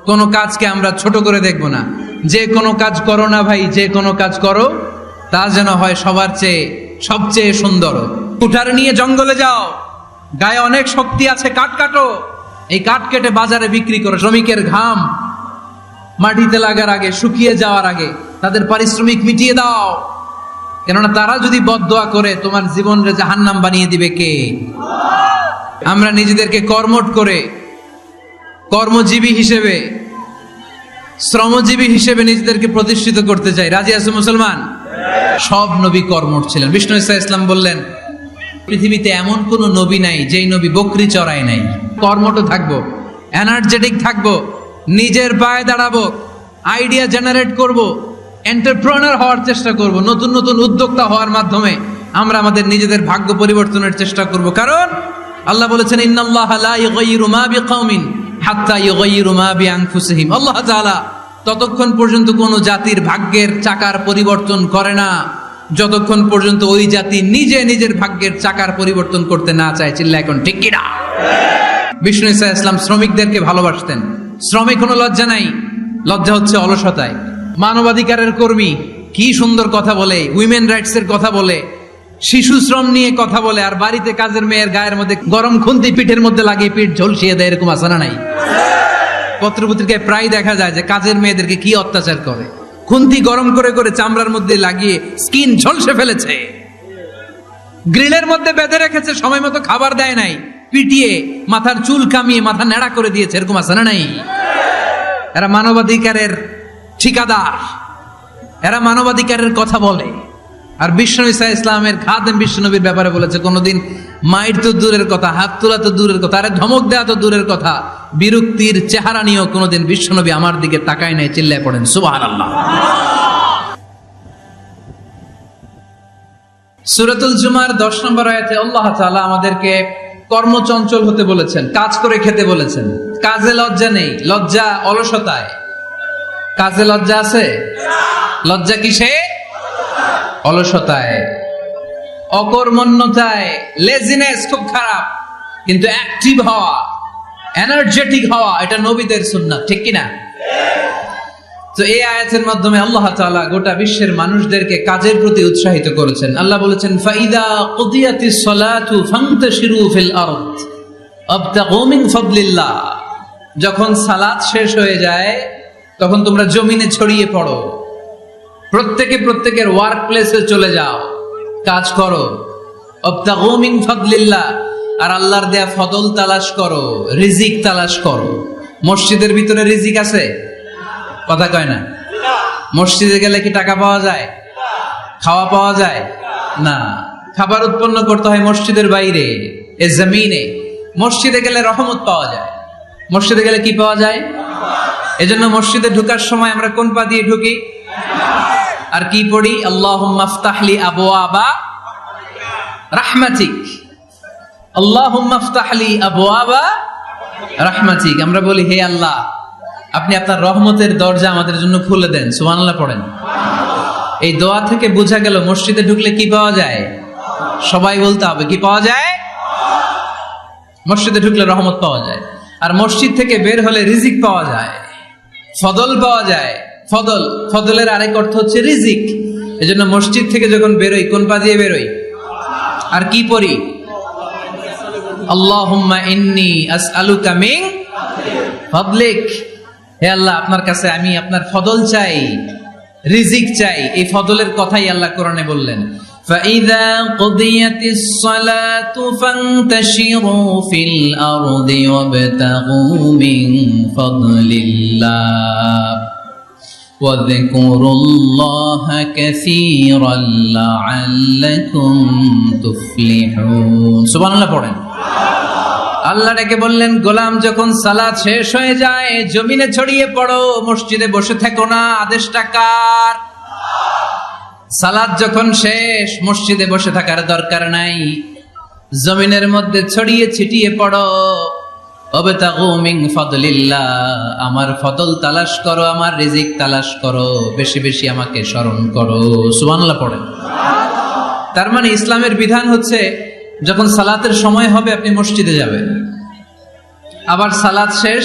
কোনো কাজকে আমরা ছোট করে দেখব না। যে কোনো কাজ করো না ভাই, যে কোনো কাজ করো তা যেন হয় সবার চেয়ে সবচেয়ে সুন্দর। কুঠার নিয়ে জঙ্গলে যাও, গায়ে অনেক শক্তি আছে, কাঠ কাটো, এই কাঠ কেটে বাজারে বিক্রি করো। শ্রমিকের ঘাম মাটিতে লাগার আগে, শুকিয়ে যাওয়ার আগে তাদের পারিশ্রমিক মিটিয়ে দাও, কেননা তারা যদি বদদোয়া করে তোমার জীবনরে জাহান্নাম বানিয়ে দিবে কে? আমরা নিজেদেরকে কর্মঠ করে, কর্মজীবী হিসেবে, শ্রমজীবী হিসেবে নিজেদেরকে প্রতিষ্ঠিত করতে চাই। রাজি আছো মুসলমান? সব নবী কর্মঠ ছিলেন। বিষ্ণু ঈসা ইসলাম বললেন, পৃথিবীতে এমন কোন নবী নাই যেই নবী বকরি চড়ায় নাই। কর্মঠ থাকবো, এনার্জেটিক থাকবো, নিজের পায়ে দাঁড়াবো, আইডিয়া জেনারেট করব, এন্টারপ্রেনার হওয়ার চেষ্টা করব, নতুন নতুন উদ্যোক্তা হওয়ার মাধ্যমে আমরা আমাদের নিজেদের ভাগ্য পরিবর্তনের চেষ্টা করব। কারণ আল্লাহ বলেছেন, ইন্নাল্লাহা লা ইউগাইয়িরু মা বিকাওমিন হাত্তা ইউগাইয়িরু মা বিআনফুসিহিম। আল্লাহ তাআলা ততক্ষণ পর্যন্ত কোন জাতির ভাগ্যের চাকার পরিবর্তন করে না যতক্ষণ পর্যন্ত ওই জাতি নিজে নিজের ভাগ্যের চাকার পরিবর্তন করতে না চায়। চিল্লা এখন ঠিক কি না? বিষ্ণু ঈসা ইসলাম শ্রমিকদেরকে ভালোবাসতেন। শ্রমিক কোনো লজ্জা নাই, লজ্জা হচ্ছে অলসতায়। মানবাধিকারের কর্মী, কি সুন্দর কথা বলে, উইমেন রাইটস এর কথা বলে, শিশু শ্রম নিয়ে কথা বলে, আর বাড়িতে কাজের মেয়ের গায়ের মধ্যে গরম খুন্তি পিঠের মধ্যে লাগিয়ে পিঠ ঝলসিয়ে দেয়। এরকম আছে না নাই? পত্রপত্রিকায় প্রায় দেখা যায় যে কাজের মেয়েদেরকে কি অত্যাচার করে। খুন্তি গরম করে করে চামড়ার মধ্যে লাগিয়ে স্কিন ঝলসে ফেলেছে, গ্রিলের মধ্যে বেঁধে রেখেছে, সময় মতো খাবার দেয় নাই, পিটিয়ে মাথার চুল কামিয়ে মাথা নেড়া করে দিয়েছে। এরকম আছে না নাই? এরা মানবাধিকারের ঠিকাদার, এরা মানবাধিকারের কথা বলে। আর বিষ্ণু ঈসা ইসলামের খাদেম বিশ্বনবীর ব্যাপারে বলেছে, কোনোদিন মাইর তো দূরের কথা, হাত তোলা তো দূরের কথা, আরে ধমক দেওয়া তো দূরের কথা, বিরক্তির চেহারা নিয়েও কোনোদিন বিশ্বনবী আমার দিকে তাকায় নাই। চিল্লায় পড়েন সুবহানাল্লাহ। সূরাতুল জুমার 10 নম্বর আয়াতে আল্লাহ তাআলা আমাদেরকে কর্মচঞ্চল হতে বলেছেন, কাজ করে খেতে বলেছেন। কাজে লজ্জা নেই, লজ্জা অলসতায়। কাজে লজ্জা আছে? লজ্জা কিসে? অলসতায়, অকর্মণ্যতায়। লেজিনেস খুব খারাপ, কিন্তু অ্যাক্টিভ হওয়া, এনার্জেটিক হওয়া, এটা নবীদের সুন্নাত। ঠিক কিনা? তো এই আয়াতের মাধ্যমে আল্লাহ তাআলা গোটা বিশ্বের মানুষদেরকে কাজের প্রতি উৎসাহিত করেছেন। আল্লাহ বলেছেন, ফাইদা কুদিয়াতিস সালাতু ফান্তাশিরু ফিল আরদ আবতাগু মিন ফাদলিল্লাহ। যখন সালাত শেষ হয়ে যায় তখন তোমরা জমিনে ছড়িয়ে পড়ো, প্রত্যেকে প্রত্যেকের ওয়ার্ক প্লেসে চলে যাও, কাজ করো। আবতাগু মিন ফাদলিল্লাহ, আর আল্লাহর দেয়া ফদল তালাশ করো, রিজিক তালাশ করো। মসজিদের ভিতরে রিজিক আছে? কথা কয় না। মসজিদে গেলে কি টাকা পাওয়া যায়? খাওয়া পাওয়া যায় না। খাবার উৎপন্ন করতে হয় মসজিদের বাইরে, এ জমিনে। মসজিদে গেলে রহমত পাওয়া যায়। মসজিদে গেলে কি পাওয়া যায়? এজন্য মসজিদে ঢোকার সময় আমরা কোন পা দিয়ে ঢুকি? আর কি পড়ি? আল্লাহুম্মা ইফতাহলি আবওয়াবা রাহমাতিক, আল্লাহুম্মা ইফতাহলি আবওয়াবা রাহমাতিক। আমরা বলি, হে আল্লাহ, আপনি আপনার রহমতের দরজা আমাদের জন্য খুলে দেন। সুবহানাল্লাহ পড়েন। এই দোয়া থেকে বোঝা গেল মসজিদে ঢুকলে কি পাওয়া যায়? সবাই বলতে হবে, কি পাওয়া যায়? মসজিদে ঢুকলে রহমত পাওয়া যায়, আর মসজিদ থেকে বের হলে রিজিক পাওয়া যায়, ফদল পাওয়া যায়। ফদল, ফদলের আরেক অর্থ হচ্ছে রিজিক। এজন্য মসজিদ থেকে যখন বেরোই কোন পা দিয়ে বেরোই? আর কি পড়ি? আল্লাহুম্মা ইন্নী আসআলুকা মিন ফাদলিক। হে আল্লাহ, আপনার কাছে আমি আপনার ফদল চাই, রিজিক চাই। এই ফদলের কথাই আল্লাহ কোরআনে বললেন, ফাইযা কুদিয়াতিস সালাতু ফান্তাশিরু ফিল আরদি ওয়াবতাগু মিন ফাদলিল্লাহ ওয়াযকুরুল্লাহা কাসীরান লাআল্লাকুম তুফলিহুন। সুবহানাল্লাহ পড়েন। আল্লাহ ডেকে বললেন, গোলাম যখন সালাত শেষ হয়ে যায় জমিনে ছড়িয়ে পড়ো, মসজিদে বসে থেকো না। আদেশটা কার? সালাত যখন শেষ মসজিদে বসে থাকার দরকার নাই, জমিনের মধ্যে ছড়িয়ে ছিটিয়ে পড়ো। ওয়াবতাগু মিন ফাদলিল্লাহ, আমার ফদল তালাশ করো, আমার রিজিক তালাশ করো, বেশি বেশি আমাকে স্মরণ করো। সুবহানাল্লাহ পড়েন। তার মানে ইসলামের বিধান হচ্ছে, যখন সালাতের সময় হবে আপনি মসজিদে যাবেন, আবার সালাত শেষ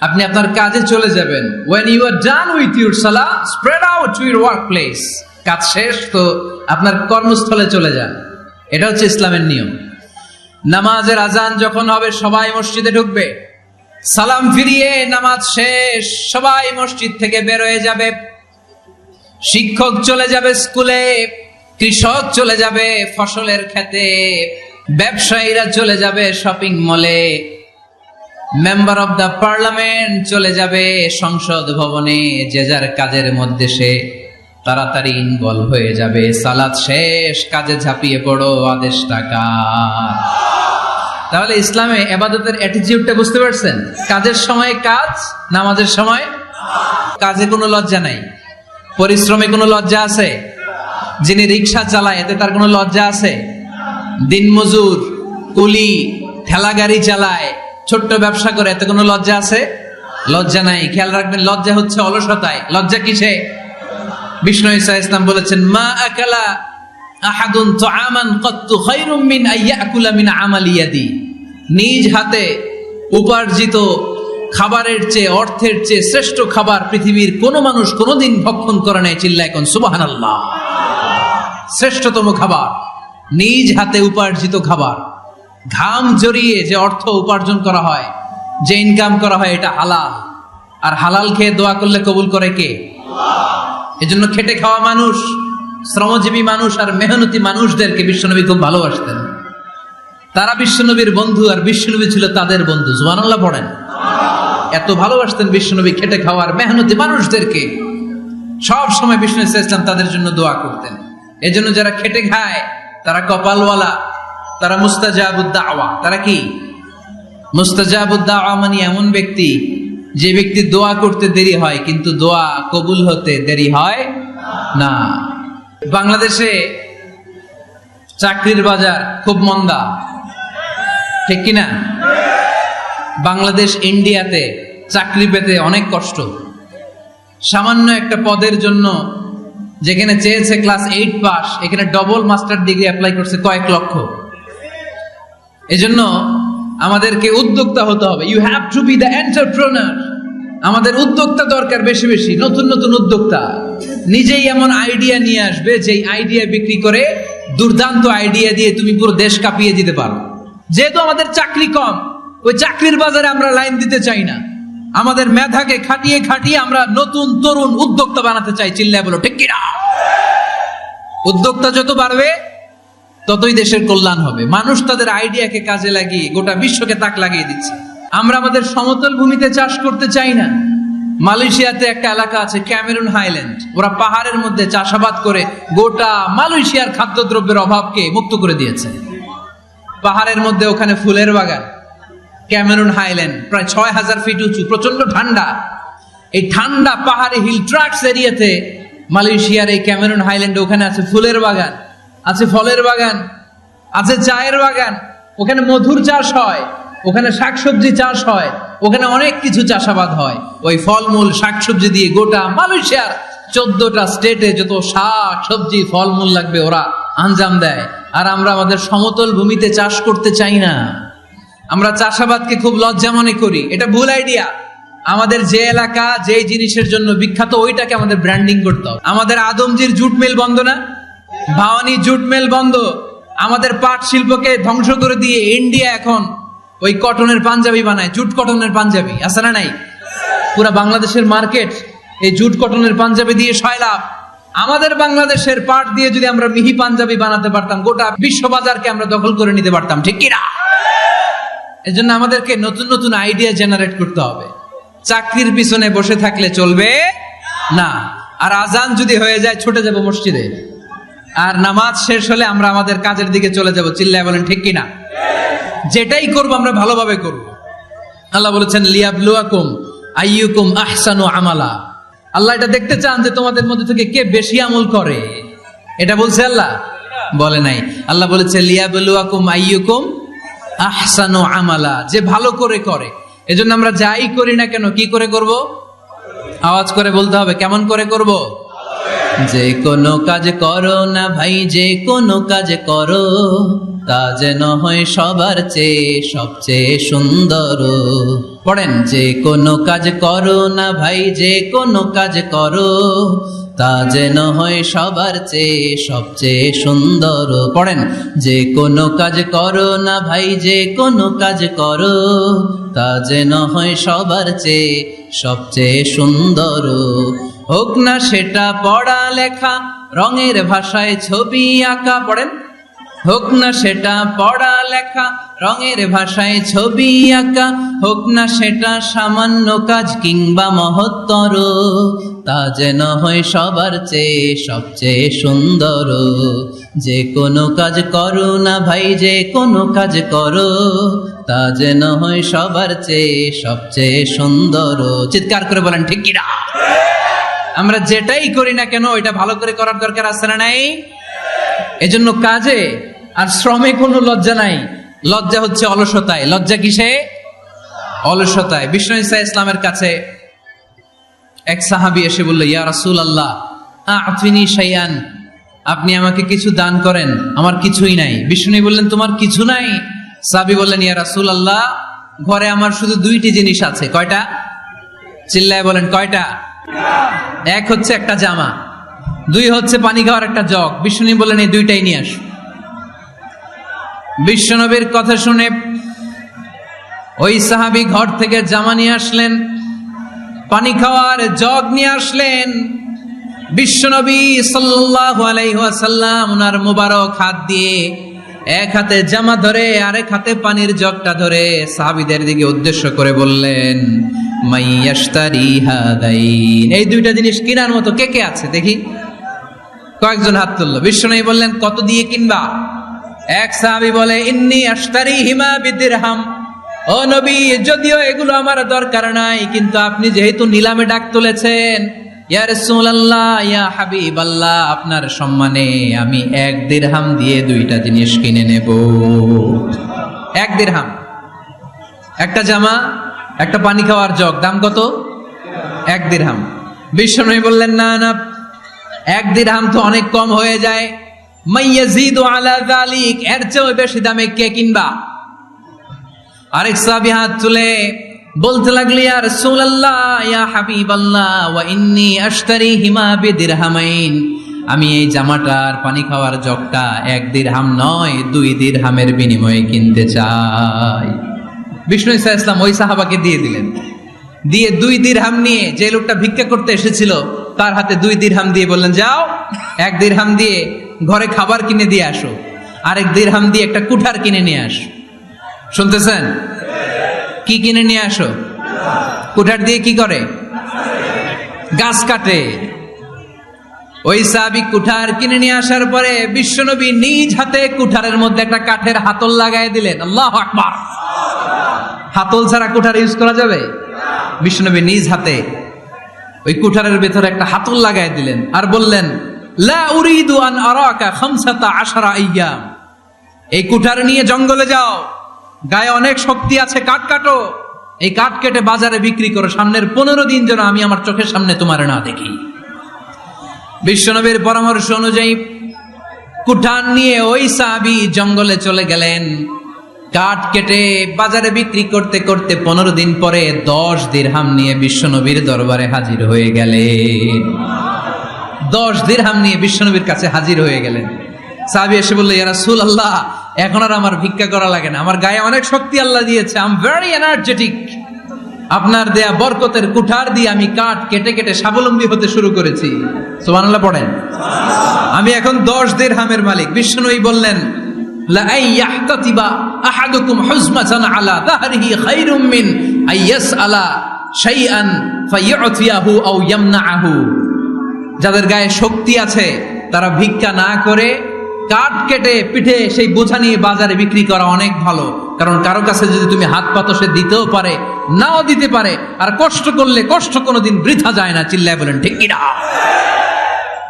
আপনি আপনার কাজে চলে যাবেন। when you are done with your salah, spread out to your workplace. কাজ শেষ তো আপনার কর্মস্থলে চলে যান। এটা হচ্ছে ইসলামের নিয়ম। নামাজের আজান যখন হবে সবাই মসজিদে ঢুকবে, সালাম ফিরিয়ে নামাজ শেষ, সবাই মসজিদ থেকে বের হয়ে যাবে। শিক্ষক চলে যাবে স্কুলে, কৃষক চলে যাবে ফসলের খেতে, ব্যবসায়ীরা চলে যাবে শপিং মলে, মেম্বার অব দ্য পার্লামেন্ট চলে যাবে সংসদ ভবনে। যে যার কাজের মধ্যে সে তাড়াতাড়ি ইনভলভ হয়ে যাবে। সালাত শেষ, কাজে ঝাঁপিয়ে পড়ো, আদেশটা কার? তাহলে ইসলামে ইবাদতের অ্যাটিটিউডটা বুঝতে পারছেন? কাজের সময় কাজ, নামাজের সময় কাজে কোনো লজ্জা নাই। পরিশ্রমে কোনো লজ্জা আছে? যিনি রিক্সা চালায় এতে তার কোনো লজ্জা আছে? দিনমজুর, কুলি, ঠেলা গাড়ি চালায়, ছোট্ট ব্যবসা করে, এতে কোনো লজ্জা আছে? লজ্জা নাই। খেয়াল রাখবেন, লজ্জা হচ্ছে অলসতায়। লজ্জা কিসে? বিষ্ণু ঈসা ইসলাম বলেছেন, মা আকালা আহাদুন তুআমান কাত্তু খায়রুম মিন আইয়াকুলা মিন আমালি ইয়াদি। নিজ হাতে উপার্জিত খাবারের চেয়ে, অর্থের চেয়ে শ্রেষ্ঠ খাবার পৃথিবীর কোন মানুষ কোনদিন ভক্ষণ করে নাই। চিল্লায় কোন সুবহানাল্লাহ। শ্রেষ্ঠতম খাবার, নিজ হাতে উপার্জিত খাবার, ঘাম জড়িয়ে যে অর্থ উপার্জন করা হয়, যে ইনকাম করা হয়, এটা হালাল। আর হালাল খেয়ে দোয়া করলে কবুল করে কে? এজন্য খেটে খাওয়া মানুষ, শ্রমজীবী মানুষ আর মেহনতি মানুষদেরকে বিশ্বনবী খুব ভালোবাসতেন। তারা বিশ্বনবীর বন্ধু আর বিশ্বনবী ছিল তাদের বন্ধু। সুবহানাল্লাহ পড়েন। এত ভালোবাসতেন বিশ্বনবী খেটে খাওয়ার মেহনতি মানুষদেরকে। সব সময় বিষ্ণু ইসলাম তাদের জন্য দোয়া করতেন। এজন্য যারা খেটে খায় তারা কপালওয়ালা, তারা মুস্তাজাবুদ দাওয়া। তারা কি? মুস্তাজাবুদ দাওয়া মানে এমন ব্যক্তি যে ব্যক্তি দোয়া করতে দেরি হয় কিন্তু দোয়া কবুল হতে দেরি হয় না। বাংলাদেশে চাকরির বাজার খুব মন্দা, ঠিক কিনা? বাংলাদেশ ইন্ডিয়াতে চাকরি পেতে অনেক কষ্ট। সামান্য একটা পদের জন্য যেখানে চেয়েছে ক্লাস 8 পাস, এখানে ডবল মাস্টার ডিগ্রি অ্যাপ্লাই করছে কয়েক লক্ষ। এজন্য আমাদেরকে উদ্যোক্তা হতে হবে। You have to be the entrepreneur. আমাদের উদ্যোক্তা দরকার, বেশি বেশি নতুন নতুন উদ্যোক্তা। নিজেই এমন আইডিয়া নিয়ে আসবে যে আইডিয়া বিক্রি করে দুর্দান্ত আইডিয়া দিয়ে তুমি পুরো দেশ কাঁপিয়ে দিতে পারো। যেহেতু আমাদের চাকরি কম, ওই চাকরির বাজারে আমরা লাইন দিতে চাই না। আমাদের মেধাকে খাটিয়ে খাটিয়ে আমরা নতুন তরুণ উদ্যোক্তা বানাতে চাই। চিল্লায় বলো ঠিক কিনা? উদ্যোক্তা যত বাড়বে ততই দেশের কল্যাণ হবে। মানুষ তাদের আইডিয়াকে কাজে লাগিয়ে গোটা বিশ্বকে তাক লাগিয়ে দিচ্ছে। আমরা আমাদের সমতল ভূমিতে চাষ করতে চাই না। মালয়েশিয়াতে একটা এলাকা আছে ক্যামেরুন হাইল্যান্ড, ওরা পাহাড়ের মধ্যে চাষাবাদ করে গোটা মালয়েশিয়ার খাদ্যদ্রব্যের অভাবকে মুক্ত করে দিয়েছে। পাহাড়ের মধ্যে ওখানে ফুলের বাগান, ক্যামেরুন হাইল্যান্ড প্রায় 6000 ফিট উঁচু, প্রচন্ড ঠান্ডা। এই ঠান্ডা পাহাড়ি হিল ট্রাক্স এরিয়াতে মালয়েশিয়ার এই ক্যামেরুন হাইল্যান্ডে ওখানে আছে ফুলের বাগান, আছে ফলের বাগান, আছে চায়ের বাগান, ওখানে মধুর চাষ হয়, ওখানে শাকসবজি চাষ হয়, ওখানে অনেক কিছু চাষাবাদ হয়। ওই ফলমূল শাকসবজি দিয়ে গোটা মালয়েশিয়ার 14টা স্টেটে যত শাক সবজি ফলমূল লাগবে ওরা আঞ্জাম দেয়। আর আমরা আমাদের সমতল ভূমিতে চাষ করতে চাই না। আমরা চাষাবাদকে খুব লজ্জা মনে করি। এটা ভুল আইডিয়া। আমাদের যে এলাকা যে জিনিসের জন্য বিখ্যাত ওইটাকে আমাদের ব্র্যান্ডিং করতে হবে। আমাদের আদমজির জুট মিল বন্ধ না? ভাওয়ানি জুট মিল বন্ধ। আমাদের পাট শিল্পকে ধ্বংস করে দিয়ে ইন্ডিয়া এখন ওই কটনের পাঞ্জাবি বানায়, জুট কটনের পাঞ্জাবি। আছে না নাই? পুরা বাংলাদেশের মার্কেট এই জুট কটনের পাঞ্জাবি দিয়ে সয়লাভ। আমাদের বাংলাদেশের পাট দিয়ে যদি আমরা মিহি পাঞ্জাবি বানাতে পারতাম, গোটা বিশ্ব বাজারকে আমরা দখল করে নিতে পারতাম, ঠিক কিনা? এজন্য আমাদেরকে নতুন নতুন আইডিয়া জেনারেট করতে হবে। চাকরির পিছনে বসে থাকলে চলবে না। আর আজান যদি হয়ে যায় ছুটে যাব মসজিদে, আর নামাজ শেষ হলে আমরা আমাদের কাজের দিকে চলে যাব। চিল্লায় বলেন ঠিক কিনা? যেটাই করব আমরা ভালোভাবে করব। আল্লাহ বলেছেন লিয়াবলুয়াকুম আইয়ুকুম আহসানু আমালা। আল্লাহ এটা দেখতে চান যে তোমাদের মধ্যে থেকে কে বেশি আমল করে। এটা বলছে আল্লাহ? বলে নাই। আল্লাহ বলেছে লিয়াবলুয়াকুম আইয়ুকুম আহসানু আমালা, যে ভালো করে করে। এজন্য আমরা যাই করি না কেন কি করে করব? আওয়াজ করে বলতে হবে। কেমন করে করব? যে কোনো কাজ করো না ভাই, যে কোনো কাজ করো তা যেন হয় সবার চেয়ে সবচেয়ে সুন্দর। পড়েন, যে কোনো কাজ করো না ভাই, যে কোনো কাজ করো, তা যেন হয় সবার চেয়ে সবচেয়ে সুন্দর। পড়েন, যে কোনো কাজ করো না ভাই, যে কোনো কাজ করো, তা যেন হয় সবার চেয়ে সবচেয়ে সুন্দর। হোক না সেটা পড়া লেখা, রঙের ভাষায় ছবি আঁকা। পড়েন, হোক না সেটা পড়া লেখা, রঙের ভাষায় ছবি আঁকা, হোক না সেটা সামান্য কাজ কিংবা মহত্তর, তা যেন হয় সবার চেয়ে সবচেয়ে সুন্দর। যে কোনো কাজ করো না ভাই, যে কোনো কাজ করো, তা যেন হয় সবার চেয়ে সবচেয়ে সুন্দর। চিৎকার করে বলেন ঠিক কিনা? আমরা যেটাই করি না কেন এটা ভালো করে করার দরকার আছে না নাই? এজন্য কাজে আর শ্রমে কোনো লজ্জা নাই। লজ্জা হচ্ছে অলসতায়। লজ্জা কিসে? অলসতায়। বিষ্ণু ঈসা ইসলামের কাছে এক সাহাবী এসে বলল, ইয়া রাসূলুল্লাহ আ'তিনি শাইআন, আপনি আমাকে কিছু দান করেন, আমার কিছুই নাই। বিষ্ণু বললেন, তোমার কিছু নাই? সাহাবী বললেন, ইয়া রাসূলুল্লাহ ঘরে আমার শুধু দুইটি জিনিস আছে। কয়টা? চিল্লায় বলেন কয়টা? এক হচ্ছে একটা জামা, দুই হচ্ছে পানি খাওয়ার একটা জগ। বিষ্ণু বললেন, এই দুইটাই নিয়ে আস। বিশ্বনবীর কথা শুনে ওই সাহাবী ঘর থেকে জামা নিয়ে আসলেন, পানি খাওয়ার জগ নিয়ে আসলেন। বিশ্বনবী সাল্লাল্লাহু আলাইহি ওয়াসাল্লাম ওনার মুবারক হাত দিয়ে এক হাতে জামা ধরে আরেক হাতে পানির জগটা ধরে সাহাবীদের দিকে উদ্দেশ্য করে বললেন, মাইয়াশতারি হাদাইন, এই দুইটা জিনিস কেনার মতো কে কে আছে দেখি? কয়েকজন হাত তুললো। বিশ্বনবী বললেন, কত দিয়ে কিনবা? এক সাহাবী বলে, ইন্নী আশতারিহিমা বিদিরহাম, ও নবী যদিও এগুলো আমার দরকার নাই, কিন্তু আপনি যেহেতু নিলামে ডাক তুলেছেন, ইয়া রাসূলুল্লাহ ইয়া হাবিবাল্লাহ, আপনার সম্মানে আমি 1 দিরহাম দিয়ে দুইটা জিনিস কিনে নেব। 1 দিরহাম, একটা জামা, একটা পানি খাওয়ার জগ, দাম কত? 1 দিরহাম। বিশ্বনবী বললেন, না না, 1 দিরহাম তো অনেক কম হয়ে যায়, মাইয়াজিদু আলা যালিক, এর চেয়ে বেশি দামে কে কিনবা? আরেক সাহাবী হাত তুলে বলতে লাগলেন, ইয়া রাসূলুল্লাহ ইয়া হাবিবাল্লাহ ওয়া ইন্নী আশতারিহিমা বিদিরহামাইন, আমি এই জামাটার পানি খাওয়ার জগটা 1 দিরহাম নয় 2 দিরহামের বিনিময়ে কিনতে চাই। বিষ্ণু ঈসা ইসলাম ওই সাহাবাকে দিয়ে দিলেন। দিয়ে 2 দিরহাম নিয়ে যে লোকটা ভিক্ষা করতে এসেছিল তার হাতে 2 দিরহাম দিয়ে বললেন, যাও 1 দিরহাম দিয়ে ঘরে খাবার কিনে দিয়ে আসো, আরেক দিরহাম দিয়ে একটা কুঠার কিনে নিয়ে আসো। শুনতেছেন? কি কিনে নিয়ে আসো? কুঠার দিয়ে কি করে? গাছ কাটে। ওই সাহাবী কুঠার কিনে নিয়ে আসার পরে বিশ্বনবী নিজ হাতে কুঠারের মধ্যে একটা কাঠের হাতল লাগাই দিলেন। আল্লাহু আকবার। হাতল ছাড়া কুঠার ইউজ করা যাবে? বিশ্বনবী নিজ হাতে ওই কুঠারের ভেতরে একটা হাতল লাগাই দিলেন আর বললেন, লা উরিদু আন আরাকা 15 আইয়াম, এই কুঠার নিয়ে জঙ্গলে যাও, গায়ে অনেক শক্তি আছে, কাঠ কাটো, এই কাঠ কেটে বাজারে বিক্রি করো, সামনের 15 দিন যেন আমি আমার চোখের সামনে তোমার না দেখি। বিশ্বনবীর পরামর্শ অনুযায়ী কুঠার নিয়ে ওই সাহাবী জঙ্গলে চলে গেলেন। কাঠ কেটে বাজারে বিক্রি করতে করতে 15 দিন পরে 10 দিরহাম নিয়ে বিশ্বনবীর দরবারে হাজির হয়ে গেলেন। 10 দিরহাম নিয়ে বিশ্বনবীর কাছে হাজির হয়ে গেলেন। সাহাবী এসে বলল, ইয়া রাসূলুল্লাহ এখন আর আমার ভিক্ষা করা লাগে না, আমার গায়ে অনেক শক্তি আল্লাহ দিয়েছে, আই এম ভেরি এনার্জেটিক, আপনার দেয়া বরকতের কুঠার দিয়ে আমি কাঠ কেটে কেটে স্বাবলম্বী হতে শুরু করেছি। সুবহানাল্লাহ পড়েন। আমি এখন 10 দিরহামের মালিক। বিশ্বনবী বললেন, লা আইয়াহতাতিবা আহাদুকুম হুজমাতান আলা যাহরিহি খায়রুম মিন আইয়াসআলা শাইআন ফায়ু'তিয়াহু আও ইয়ামনাহু, যাদের গায়ে শক্তি আছে তারা ভিক্ষা না করে কাঠ কেটে পিঠে সেই বোঝা নিয়ে বাজারে বিক্রি করা অনেক ভালো। কারণ কারো কাছে যদি তুমি হাত পাতো সে দিতেও পারে, নাও দিতে পারে, আর কষ্ট করলে কষ্ট কোনোদিন বৃথা যায় না। চিল্লায় বলেন ঠিক কিনা?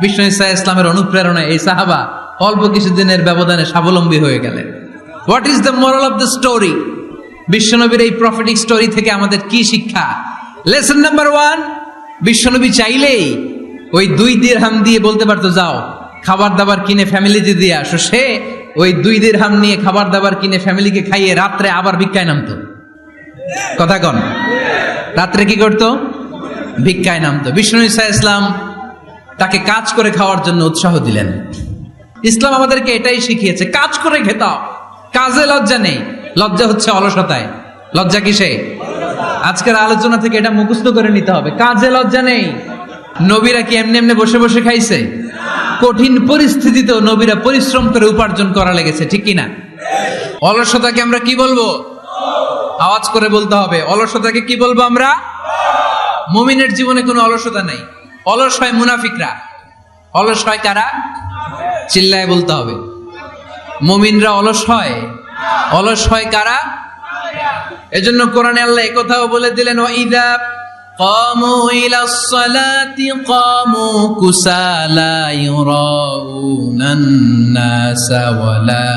বিষ্ণু ঈসা ইসলামের অনুপ্রেরণায় এই সাহাবা অল্প কিছুদিনের ব্যবধানে স্বাবলম্বী হয়ে গেলেন। What is the moral of the story? বিশ্বনবীর এই প্রফেটিক স্টোরি থেকে আমাদের কি শিক্ষা? লেসন নাম্বার 1, বিশ্বনবী চাইলেই ওই 2 দিরহাম দিয়ে বলতে পারতো, যাও খাবার দাবার কিনে ফ্যামিলিতে দিয়ে আসো। সে ওই 2 দিরহাম নিয়ে খাবার দাবার কিনে ফ্যামিলিকে খাইয়ে রাত্রে আবার ভিক্ষায় নামতো। কথা কন, রাত্রে কি করতো? ভিক্ষায় নামতো। বিষ্ণু ঈসা ইসলাম তাকে কাজ করে খাওয়ার জন্য উৎসাহ দিলেন। ইসলাম আমাদেরকে এটাই শিখিয়েছে, কাজ করে খেতাও, কাজে লজ্জা নেই। লজ্জা হচ্ছে অলসতায়। লজ্জা কিসে? আজকের আলোচনা থেকে এটা মুখস্থ করে নিতে হবে, কাজে লজ্জা নেই। নবীরা কি এমনি এমনি বসে বসে খাইছে? কঠিন পরিস্থিতিতেও নবীরা পরিশ্রম করে উপার্জন করা লেগেছে, ঠিক কিনা? অলসতাকে আমরা কি বলবো? আওয়াজ করে বলতে হবে, অলসতাকে কি বলবো আমরা? মুমিনের জীবনে কোনো অলসতা নেই। অলস হয় মুনাফিকরা। অলস হয় কারা? চিল্লায় বলতে হবে। মুমিনরা অলস হয়। অলস হয় কারা? এজন্য কোরআনে আল্লাহ একথাও বলে দিলেন, ওয়াইদা কামু ইলাস সালাতি কামু কুসালা ইউরাউনান নাসা ওয়ালা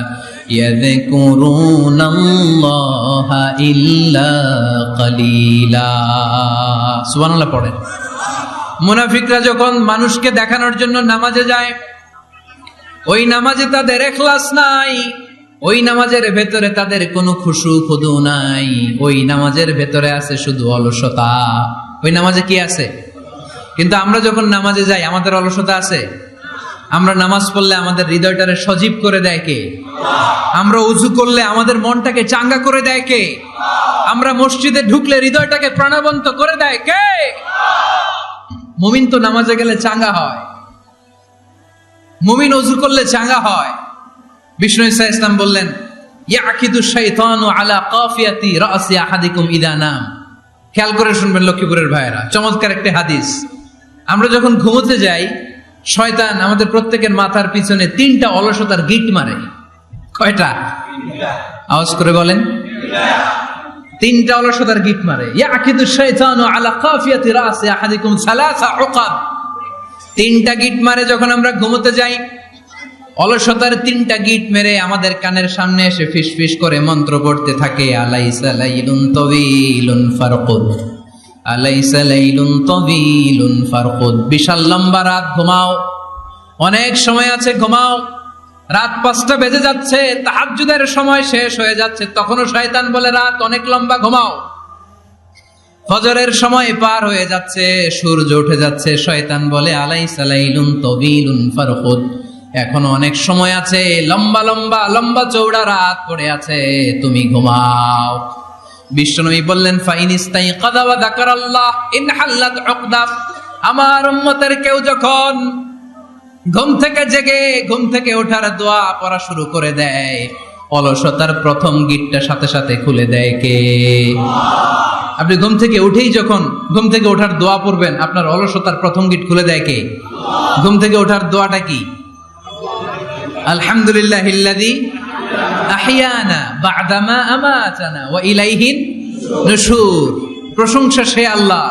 ইয়াযকুরুনাল্লাহা ইল্লা কালিলা। সুবহানাল্লাহ পড়েন। মুনাফিকরা যখন মানুষকে দেখানোর জন্য নামাজে যায়, ওই নামাজে তাদের ইখলাস নাই, ওই নামাজের ভেতরে তাদের কোনো খুশু খুদু নাই, ওই নামাজের ভেতরে আছে শুধু অলসতা। ওই নামাজে কি আছে? কিন্তু আমরা যখন নামাজে যাই আমাদের অলসতা আছে? আমরা নামাজ পড়লে আমাদের হৃদয়টারে সজীব করে দেয় কে? আমরা ওযু করলে আমাদের মনটাকে চাঙ্গা করে দেয় কে? আমরা মসজিদে ঢুকলে হৃদয়টাকে প্রাণবন্ত করে দেয় কে? মুমিন তো নামাজে গেলে চাঙ্গা হয়, মুমিন ওযু করলে চাঙ্গা হয়। বিষ্ণু ঈসা ইসলাম বললেন, ইয়াকিদু শাইতানু আলা কাফিয়াতি রাসি আহাদিকুম ইদা নাম। খেয়াল করে শুনবেন লক্ষ্মীপুরের ভাইয়েরা, চমৎকার একটা হাদিস। আমরা যখন ঘুমোতে যাই, শয়তান আমাদের প্রত্যেকের মাথার পিছনে 3টা অলসতার গিট মারে। কয়টা? আওয়াজ করে বলেন। 3টা অলসতার গিট মারে। ইয়াকিদু শাইতানু আলা কাফিয়াতি রাসি আহাদিকুম সালাসা উকাব। 3টা গিট মারে যখন আমরা ঘুমোতে যাই। অলসতার 3টা গিট মেরে আমাদের কানের সামনে এসে ফিসফিস করে মন্ত্র পড়তে থাকে, আলাইসা লাইলুন তাওয়িলুন ফারকুদ, আলাইসা লাইলুন তাওয়িলুন ফারকুদ। বিশাল লম্বা রাত, ঘুমাও। অনেক সময় আছে, ঘুমাও। রাত 5টা বেজে যাচ্ছে, তাহাজ্জুদের সময় শেষ হয়ে যাচ্ছে, তখনও শয়তান বলে রাত অনেক লম্বা, ঘুমাও। ফজরের সময় পার হয়ে যাচ্ছে, সূর্য উঠে যাচ্ছে, শয়তান বলে আলাইসা লাইলুন তাওয়িলুন ফারকুদ, এখনো অনেক সময় আছে, লম্বা লম্বা লম্বা চৌড়া রাত পড়ে আছে, তুমি ঘুমাও। বিশ্বনবী বললেন, ফাইনিস্তাইকাযা ওয়া যাকারাল্লাহ ইনহাল্লাত উকদা। আমার উম্মতের কেউ যখন ঘুম থেকে জেগে ঘুম থেকে ওঠার দোয়া পড়া শুরু করে দেয়, অলসতার প্রথম গিটটা সাথে সাথে খুলে দেয় কে? আপনি ঘুম থেকে উঠেই যখন ঘুম থেকে ওঠার দোয়া পড়বেন, আপনার অলসতার প্রথম গিট খুলে দেয় কে? ঘুম থেকে ওঠার দোয়াটা কি? আলহামদুলিল্লাহিল্লাযী আহইয়ানা বা'দা মা আমাতানা ওয়া ইলাইহিন নুশুর। প্রশংসা সে আল্লাহ,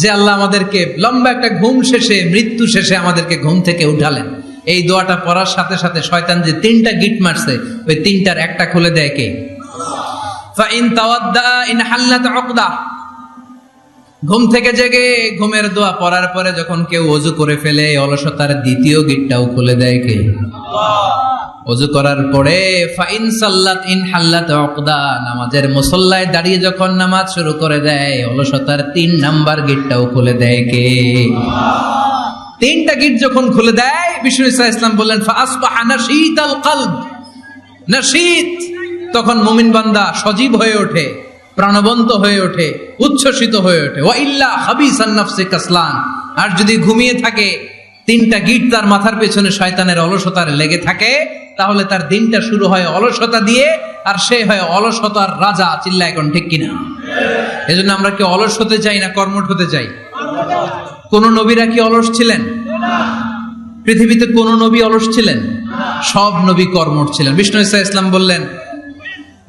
যে আল্লাহ আমাদেরকে লম্বা একটা ঘুম শেষে, মৃত্যু শেষে আমাদেরকে ঘুম থেকে উঠালেন। এই দোয়াটা পড়ার সাথে সাথে শয়তান যে 3টা গিট মারছে, ওই 3টার একটা খুলে দেয় কে? ফাইন তাওয়াদ্দা ইনহাল্লাত উকদা। ঘুম থেকে জেগে ঘুমের দোয়া পড়ার পরে যখন কেউ ওযু করে ফেলে, অলসতার দ্বিতীয় গিটটাও খুলে দেয় কে? ওযু করার পরে ফাইন সাল্লাত ইনহাল্লাত উকদা, নামাজের মুসল্লায় দাঁড়িয়ে যখন নামাজ শুরু করে দেয়, অলসতার 3 নাম্বার গিটটাও খুলে দেয় কে? 3টা গিট যখন খুলে দেয়, বিষ্ণু ঈসা ইসলাম বললেন, ফাআসবাহা নাশীতাল কলব। নাশীত, তখন মুমিন বান্দা সজীব হয়ে ওঠে, প্রাণবন্ত হয়ে ওঠে, উচ্ছ্বসিত হয়ে ওঠে। ওয়া ইল্লা হাবিসান নাফসি কাসলান। আর যদি ঘুমিয়ে থাকে, 3টা গিট তার মাথার পেছনে শয়তানের অলসতার লেগে থাকে, তাহলে তার দিনটা শুরু হয় অলসতা দিয়ে, আর সে হয় অলসতার রাজা। চিল্লা এখন ঠিক কিনা? এজন্য আমরা কি অলস হতে চাই না কর্মঠ হতে চাই? কোন নবীরা কি অলস ছিলেন? পৃথিবীতে কোন নবী অলস ছিলেন? সব নবী কর্মঠ ছিলেন। বিষ্ণু ঈসা ইসলাম বললেন,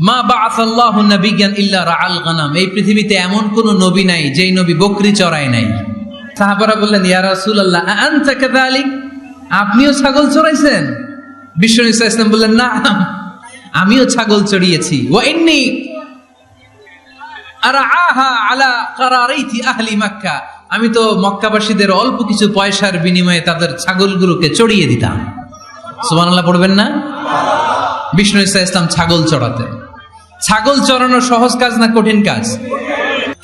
মা বাআসাল্লাহু নাবিয়্যান ইল্লা রাআল গানাম। এই পৃথিবীতে এমন কোন নবী নাই যেই নবী বকরি চড়ায় নাই। সাহাবারা বললেন, ইয়া রাসূলুল্লাহ আনতা কাযালিক, আপনিও ছাগল চড়াইছেন? বিষ্ণু ঈসা ইসলাম বললেন, না, আমিও ছাগল চড়িয়েছি। ওয়া ইন্নী আরআহা আলা কারারাইতি আহলি মক্কা, আমি তো মক্কাবাসীদের অল্প কিছু পয়সার বিনিময়ে তাদের ছাগলগুলোকে চড়িয়ে দিতাম। সুবহানাল্লাহ পড়বেন না? বিষ্ণু ঈসা ইসলাম ছাগল চড়াতেন। ছাগল চড়ানো সহজ কাজ না কঠিন কাজ?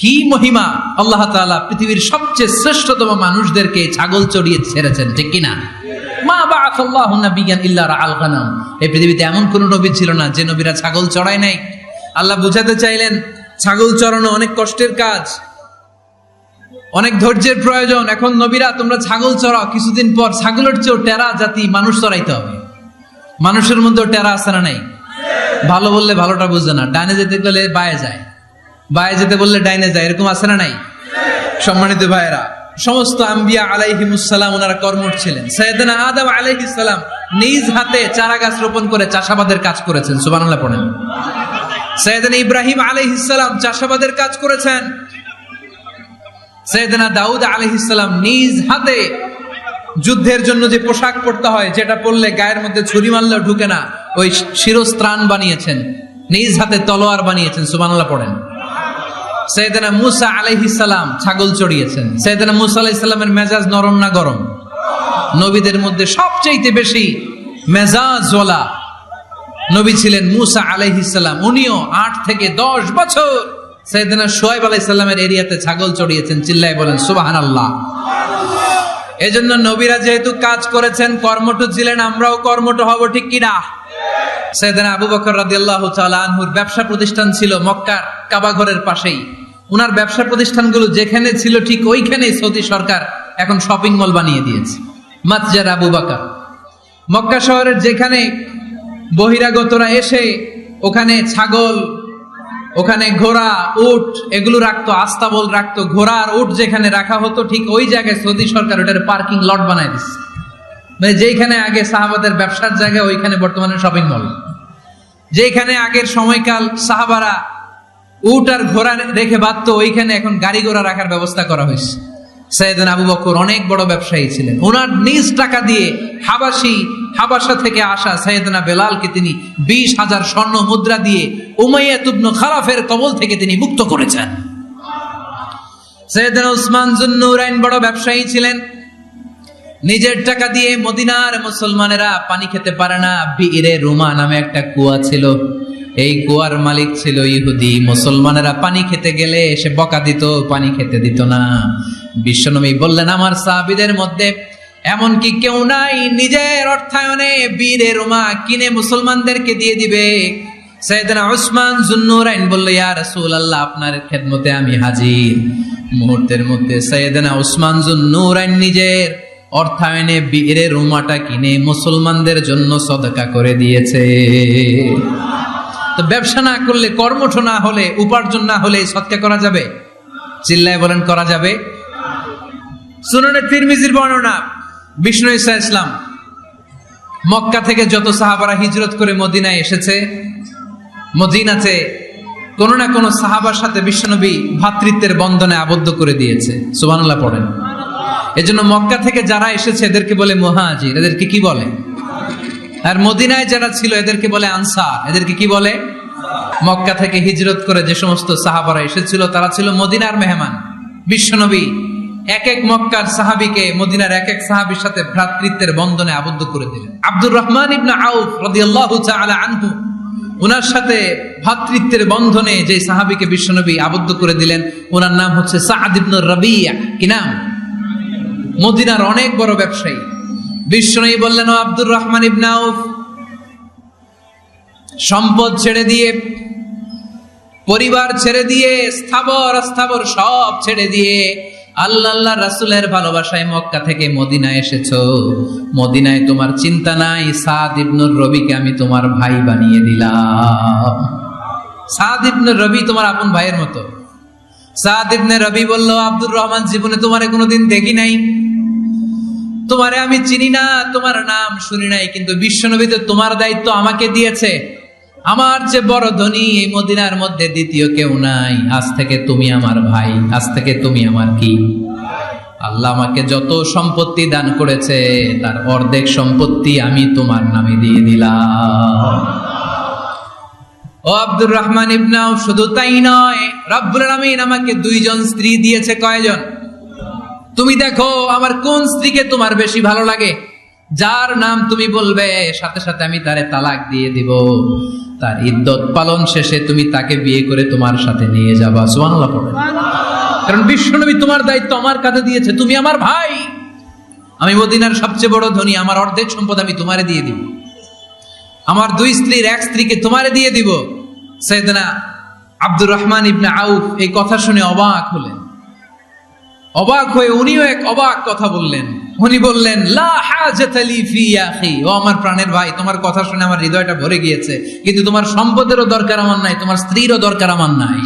কি মহিমা! আল্লাহ তাআলা পৃথিবীর সবচেয়ে শ্রেষ্ঠতম মানুষদেরকে ছাগল চড়িয়ে ছেড়েছেন, ঠিক কিনা? মা বাআসাল্লাহু নাবিয়্যান ইল্লা রাআল গানাম। এই পৃথিবীতে এমন কোন নবী ছিল না যে নবীরা ছাগল চড়ায় নাই। আল্লাহ বুঝাতে চাইলেন ছাগল চড়ানো অনেক কষ্টের কাজ, অনেক ধৈর্যের প্রয়োজন। এখন নবীরা তোমরা ছাগল চড়াও, কিছুদিন পর ছাগলের চেয়েও টেরা জাতি মানুষ চড়াইতে হবে। মানুষের মধ্যেও টেরা আছে না নাই? ভালো বললে ভালোটা বুঝে না, ডাইনে যেতে গেলে বায়ে যায়, বায়ে যেতে বললে ডাইনে যায়, এরকম আছে না নাই? সম্মানিত ভাইয়েরা, সমস্ত আম্বিয়া আলাইহিমুস সালাম ওনারা কর্মঠ ছিলেন। সাইয়েদনা আদম আলাইহিস সালাম নিজ হাতে চারা গাছ রোপণ করে চাষাবাদের কাজ করেছেন, সুবহানাল্লাহ পড়েন। সাইয়েদনা ইব্রাহিম আলাইহিস সালাম চাষাবাদের কাজ করেছেন। সাইয়েদনা দাউদ আলাইহিস সালাম নিজ হাতে যুদ্ধের জন্য যে পোশাক পরতে হয়, যেটা পরলে গায়ের মধ্যে ছুরি মারলেও ঢুকে না, ওই শিরস্ত্রাণ বানিয়েছেন, নিজ হাতে তলোয়ার বানিয়েছেন, সুবহানাল্লাহ পড়েন। সাইয়েদনা মুসা আলাইহিস সালাম ছাগল চড়িয়েছেন। সাইয়েদনা মুসা আলাইহিস সালামের মেজাজ নরম না গরম? নবীদের মধ্যে সবচেয়ে বেশি মেজাজওয়ালা নবী ছিলেন মুসা আলাইহিস সালাম। উনিও 8 থেকে 10 বছর সাইয়েদনা শুআয়ব আলাইহিস সালামের এরিয়াতে ছাগল চড়িয়েছেন। চিল্লায় বলেন সুবহানাল্লাহ। এজন্য নবীরা যেহেতু কাজ করেছেন, কর্মঠ ছিলেন, আমরাও কর্মঠ হব, ঠিক কিনা? সাইয়েদনা আবু বকর রাদিয়াল্লাহু তাআলা আনহুর ব্যবসা প্রতিষ্ঠান ছিল মক্কার কাবা ঘরের পাশেই। উনার ব্যবসা প্রতিষ্ঠানগুলো যেখানে ছিল ঠিক ওইখানেই সৌদি সরকার এখন শপিং মল বানিয়ে দিয়েছে, মাতজার আবু বকর। মক্কা শহরের যেখানে বহিরাগতরা এসে ওখানে ছাগল, ওখানে ঘোড়া, উট এগুলো রাখতো, আস্তাবল রাখতো, ঘোড়া আর উট যেখানে রাখা হতো ঠিক ওই জায়গায় সৌদি সরকার ওটার পার্কিং লট বানায় দিচ্ছে। মানে যেখানে আগে সাহাবাদের ব্যবসার জায়গা, ওইখানে বর্তমানে শপিং মল। যেখানে আগের সময়কাল সাহাবারা উট আর ঘোড়া রেখে বাঁধতো, ওইখানে এখন গাড়ি ঘোড়া রাখার ব্যবস্থা করা হয়েছে। সাইয়েদনা আবু বকর অনেক বড় ব্যবসায়ী ছিলেন। ওনার নিজ টাকা দিয়ে হাবাসা থেকে আসা সাইয়েদনা বেলালকে তিনি 20,000 স্বর্ণ মুদ্রা দিয়ে উমাইয়া ইবনে খালাফের কবল থেকে তিনি মুক্ত করেছেন। সাইয়েদনা উসমান যুন্নুরাইন বড় ব্যবসায়ী ছিলেন। নিজের টাকা দিয়ে মদিনার মুসলমানেরা পানি খেতে পারে না, বিইরে রুমা নামে একটা কুয়া ছিল, এই কুয়ার মালিক ছিল ইহুদি। মুসলমানেরা পানি খেতে গেলে এসে বকা দিত, পানি খেতে দিত না। বিশ্বনবী বললেন আমার সাহাবীদের মধ্যে এমন কি কেউ নাই নিজের অর্থায়নে বিইরে রুমা কিনে মুসলমানদেরকে দিয়ে দিবে? সাইয়েদনা উসমান যুন্নুরাইন বলল ইয়া রাসূলুল্লাহ, আপনার খেদমতে আমি হাজির। মুহূর্তের মধ্যে সাইয়েদনা উসমান যুন্নুরাইন নিজের অর্থায়নে বিইরে রুমাটা কিনে মুসলমানদের জন্য সদকা করে দিয়েছে। তো ব্যবসা না করলে, কর্মঠ না হলে, উপার্জন না হলে সদকা করা যাবে? চিল্লায় বলেন করা যাবে? সুনানে তিরমিজির বর্ণনা, বিষ্ণু ঈসা ইসলাম মক্কা থেকে যত সাহাবারা হিজরত করে মদিনায় এসেছে, মদিনাতে কোন না কোন সাহাবার সাথে বিশ্বনবী ভ্রাতৃত্বের বন্ধনে আবদ্ধ করে দিয়েছে। সুবহানাল্লাহ পড়েন। এজন্য মক্কা থেকে যারা এসেছে এদেরকে বলে মুহাজির। এদেরকে কি বলে? আর মদিনায় যারা ছিল এদেরকে বলে আনসার। এদেরকে কি বলে? মক্কা থেকে হিজরত করে যে সমস্ত সাহাবারা এসেছিল তারা ছিল মদিনার মেহমান। বিশ্বনবী এক এক মক্কার সাহাবীকে মদিনার এক এক সাহাবীর সাথে ভ্রাতৃত্বের বন্ধনে আবদ্ধ করে দিলেন। আব্দুর রহমান ইবনে আউফ রাদিয়াল্লাহু তাআলা আনহু, ওনার সাথে ভ্রাতৃত্বের বন্ধনে যে সাহাবীকে বিশ্বনবী আবদ্ধ করে দিলেন ওনার নাম হচ্ছে সাদ ইবনে রাবিয়া। কি নাম? মদিনার অনেক বড় ব্যবসায়ী। বিশ্বনবী বললেন ও আব্দুর রহমান ইবনে আউফ, সম্পদ ছেড়ে দিয়ে, পরিবার ছেড়ে দিয়ে, স্থাবর অস্থাবর সব ছেড়ে দিয়ে আল্লাহ রাসূলের ভালোবাসায় মক্কা থেকে মদিনায় এসেছো। মদিনায় তোমার চিন্তা নাই, সাদ ইবনে রবিকে আমি তোমার ভাই বানিয়ে দিলাম। সাদ ইবনে রবি তোমার আপন ভাইয়ের মতো। সাদ ইবনে রবি বলল আব্দুর রহমান, জীবনে তোমারে কোনোদিন দেখি নাই, তোমারে আমি চিনি না, তোমার নাম শুনি নাই, কিন্তু বিশ্বনবী তো তোমার দায়িত্ব আমাকে দিয়েছে। আমার যে বড় ধনী এই মদিনার মধ্যে দ্বিতীয় কেউ নাই। আজ থেকে তুমি আমার ভাই, আজ থেকে তুমি আমার কি? আল্লাহ আমাকে যত সম্পত্তি দান করেছে তার অর্ধেক সম্পত্তি আমি তোমার নামে দিয়ে দিলাম। ও আব্দুর রহমান ইবনে আউফ, শুধু তাই নয়, রব্বুল আলামিন আমাকে 2 জন স্ত্রী দিয়েছে। কয়জন? তুমি দেখো আমার কোন স্ত্রীকে তোমার বেশি ভালো লাগে। যার নাম তুমি বলবে সাথে সাথে আমি তারে তালাক দিয়ে দিব, তার ইদ্দত পালন শেষে তুমি তাকে বিয়ে করে তোমার সাথে নিয়ে যাবা। সুবহানাল্লাহ পড়েন। কারণ বিশ্বনবী তোমার দায়িত্ব আমার কাছে দিয়েছে, তুমি আমার ভাই, আমি মদিনার সবচেয়ে বড় ধনী, আমার অর্ধেক সম্পদ আমি তোমারে দিয়ে দিব, আমার 2 স্ত্রীর 1 স্ত্রীকে তোমারে দিয়ে দিব। সাইয়েদনা আব্দুর রহমান ইবনে আউফ এই কথা শুনে অবাক হলেন। অবাক হয়ে উনিও এক অবাক কথা বললেন। উনি বললেন, লা হাজাতা লি ফি ইয়া আখি, ও আমার প্রাণের ভাই, তোমার কথা শুনে আমার হৃদয়টা ভরে গিয়েছে, কিন্তু তোমার সম্পদেরও দরকার আমার নাই, তোমার স্ত্রীরও দরকার আমার নাই।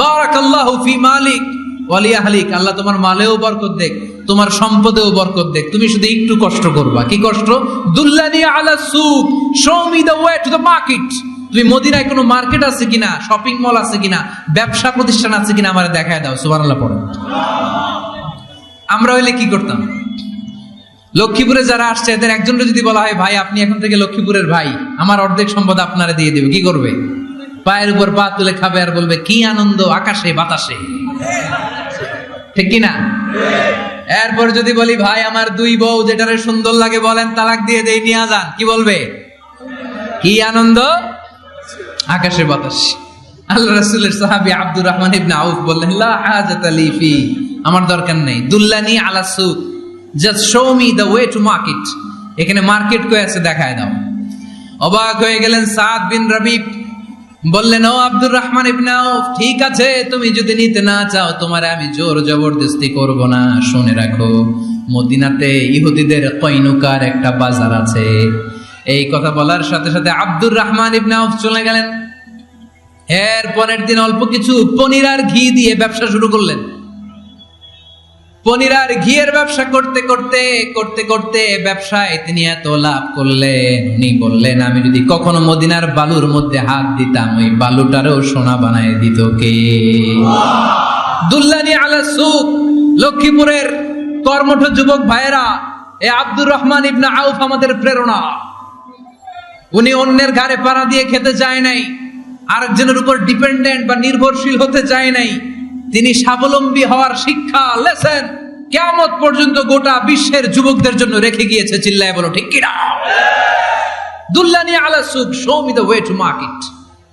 বারাকাল্লাহু ফি মালিক ওয়া লি আহলিক, আল্লাহ তোমার মালেও বরকত দেখ, তোমার সম্পদেও বরকত দেখ, তুমি শুধু একটু কষ্ট করবা। কি কষ্ট? দুল্লানি আলা সুক, show me the way to the market. তুমি মদিনায় কোনো মার্কেট আছে কিনা, শপিং মল আছে কিনা, ব্যবসা প্রতিষ্ঠান আছে কিনা আমারে দেখায় দাও। সুবহানাল্লাহ পড়েন। আমরা হইলে কি করতাম? লক্ষ্মীপুরে যারা আসছে এদের একজনকে যদি বলা হয়, ভাই আপনি এখন থেকে লক্ষ্মীপুরের ভাই, আমার অর্ধেক সম্পদ আপনারে দিয়ে দেবে, কি করবে? পায়ের উপর পা তুলে খাবে আর বলবে, কি আনন্দ আকাশে বাতাসে, ঠিক কিনা? এরপর যদি বলি, ভাই আমার 2 বউ, যেটারে সুন্দর লাগে বলেন তালাক দিয়ে দেই, নিয়ে যান, কি বলবে? কি আনন্দ আকাশে বাতাসে। আল্লাহ রাসূলের সাহাবী আব্দুর রহমান ইবনে আউফ বললেন, লা হাজাতা লি ফি, আমার দরকার নেই। দুল্লানি আলা সুক, just show me the way to market, এখানে মার্কেট কই আছে দেখায় দাও। অবাক হয়ে গেলেন সাদ বিন রাবিব, বললেন, ও আব্দুর রহমান ইবনে আউফ, ঠিক আছে তুমি যদি নিতে না চাও তোমারে আমি জোর জবরদস্তি করব না। শুনে রাখো, মদিনাতে ইহুদিদের কয়নুকার একটা বাজার আছে। এই কথা বলার সাথে সাথে আব্দুর রহমান ইবনে আউফ চলে গেলেন। এর পরের দিন অল্প কিছু পনির আর ঘি দিয়ে ব্যবসা শুরু করলেন। পনির আর ঘিয়ের ব্যবসা করতে করতে করতে করতে ব্যবসায় তিনি এত লাভ করলেন, উনি বললেন, আমি যদি কখনো মদিনার বালুর মধ্যে হাত দিতাম, ওই বালুটারও সোনা বানায় দিত কে? দুল্লানি আলা সুক। লক্ষ্মীপুরের কর্মঠ যুবক ভাইয়েরা, এ আব্দুর রহমান ইবনে আউফ আমাদের প্রেরণা। উনি অন্যের ঘাড়ে পাড়া দিয়ে খেতে চায় নাই, আরেকজনের উপর ডিপেন্ডেন্ট বা নির্ভরশীল হতে চায় নাই। তিনি স্বাবলম্বী হওয়ার শিক্ষা, লেসন কিয়ামত পর্যন্ত গোটা বিশ্বের যুবকদের জন্য রেখে গিয়েছে। চিল্লায় বলো ঠিক কিনা? দুল্লানি আলা সুক, show me the way to market.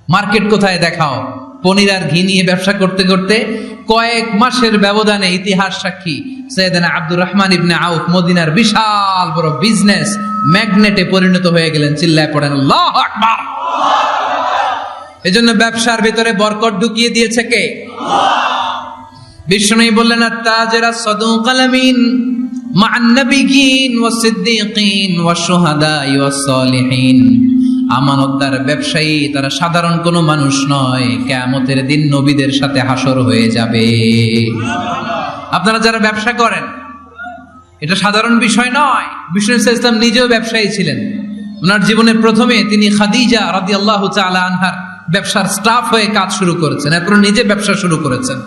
Market কোথায় দেখাও। পনির আর ঘি নিয়ে ব্যবসা করতে করতে কয়েক মাসের ব্যবধানে ইতিহাস সাক্ষী সাইয়েদনা আব্দুর রহমান ইবনে আউফ মদিনার বিশাল বড় বিজনেস ম্যাগনেটে পরিণত হয়ে গেলেন। চিল্লায় পড়েন আল্লাহু আকবার। এজন্য ব্যবসার ভিতরে বরকত ঢুকিয়ে দিয়েছে কে? বিষ্ণু বললেন, আত-তাজিরা সাদুকাল আমিন মা'আন নাবিয়্যিন ওয়াস সিদ্দীকিন ওয়াশ শুহাদা'i ওয়াস সালিহিন। আমানতদার ব্যবসায়ী তারা সাধারণ কোনো মানুষ নয়, কিয়ামতের দিন নবীদের সাথে হাসর হয়ে যাবে। আপনারা যারা ব্যবসা করেন, এটা সাধারণ বিষয় নয়। বিষ্ণু ইসলাম নিজেও ব্যবসায়ী ছিলেন। ওনার জীবনের প্রথমে তিনি খাদিজা রাদিয়াল্লাহু তাআলা আনহার ব্যবসার স্টাফ হয়ে কাজ শুরু করেছেন, এরপর নিজে ব্যবসা শুরু করেছেন।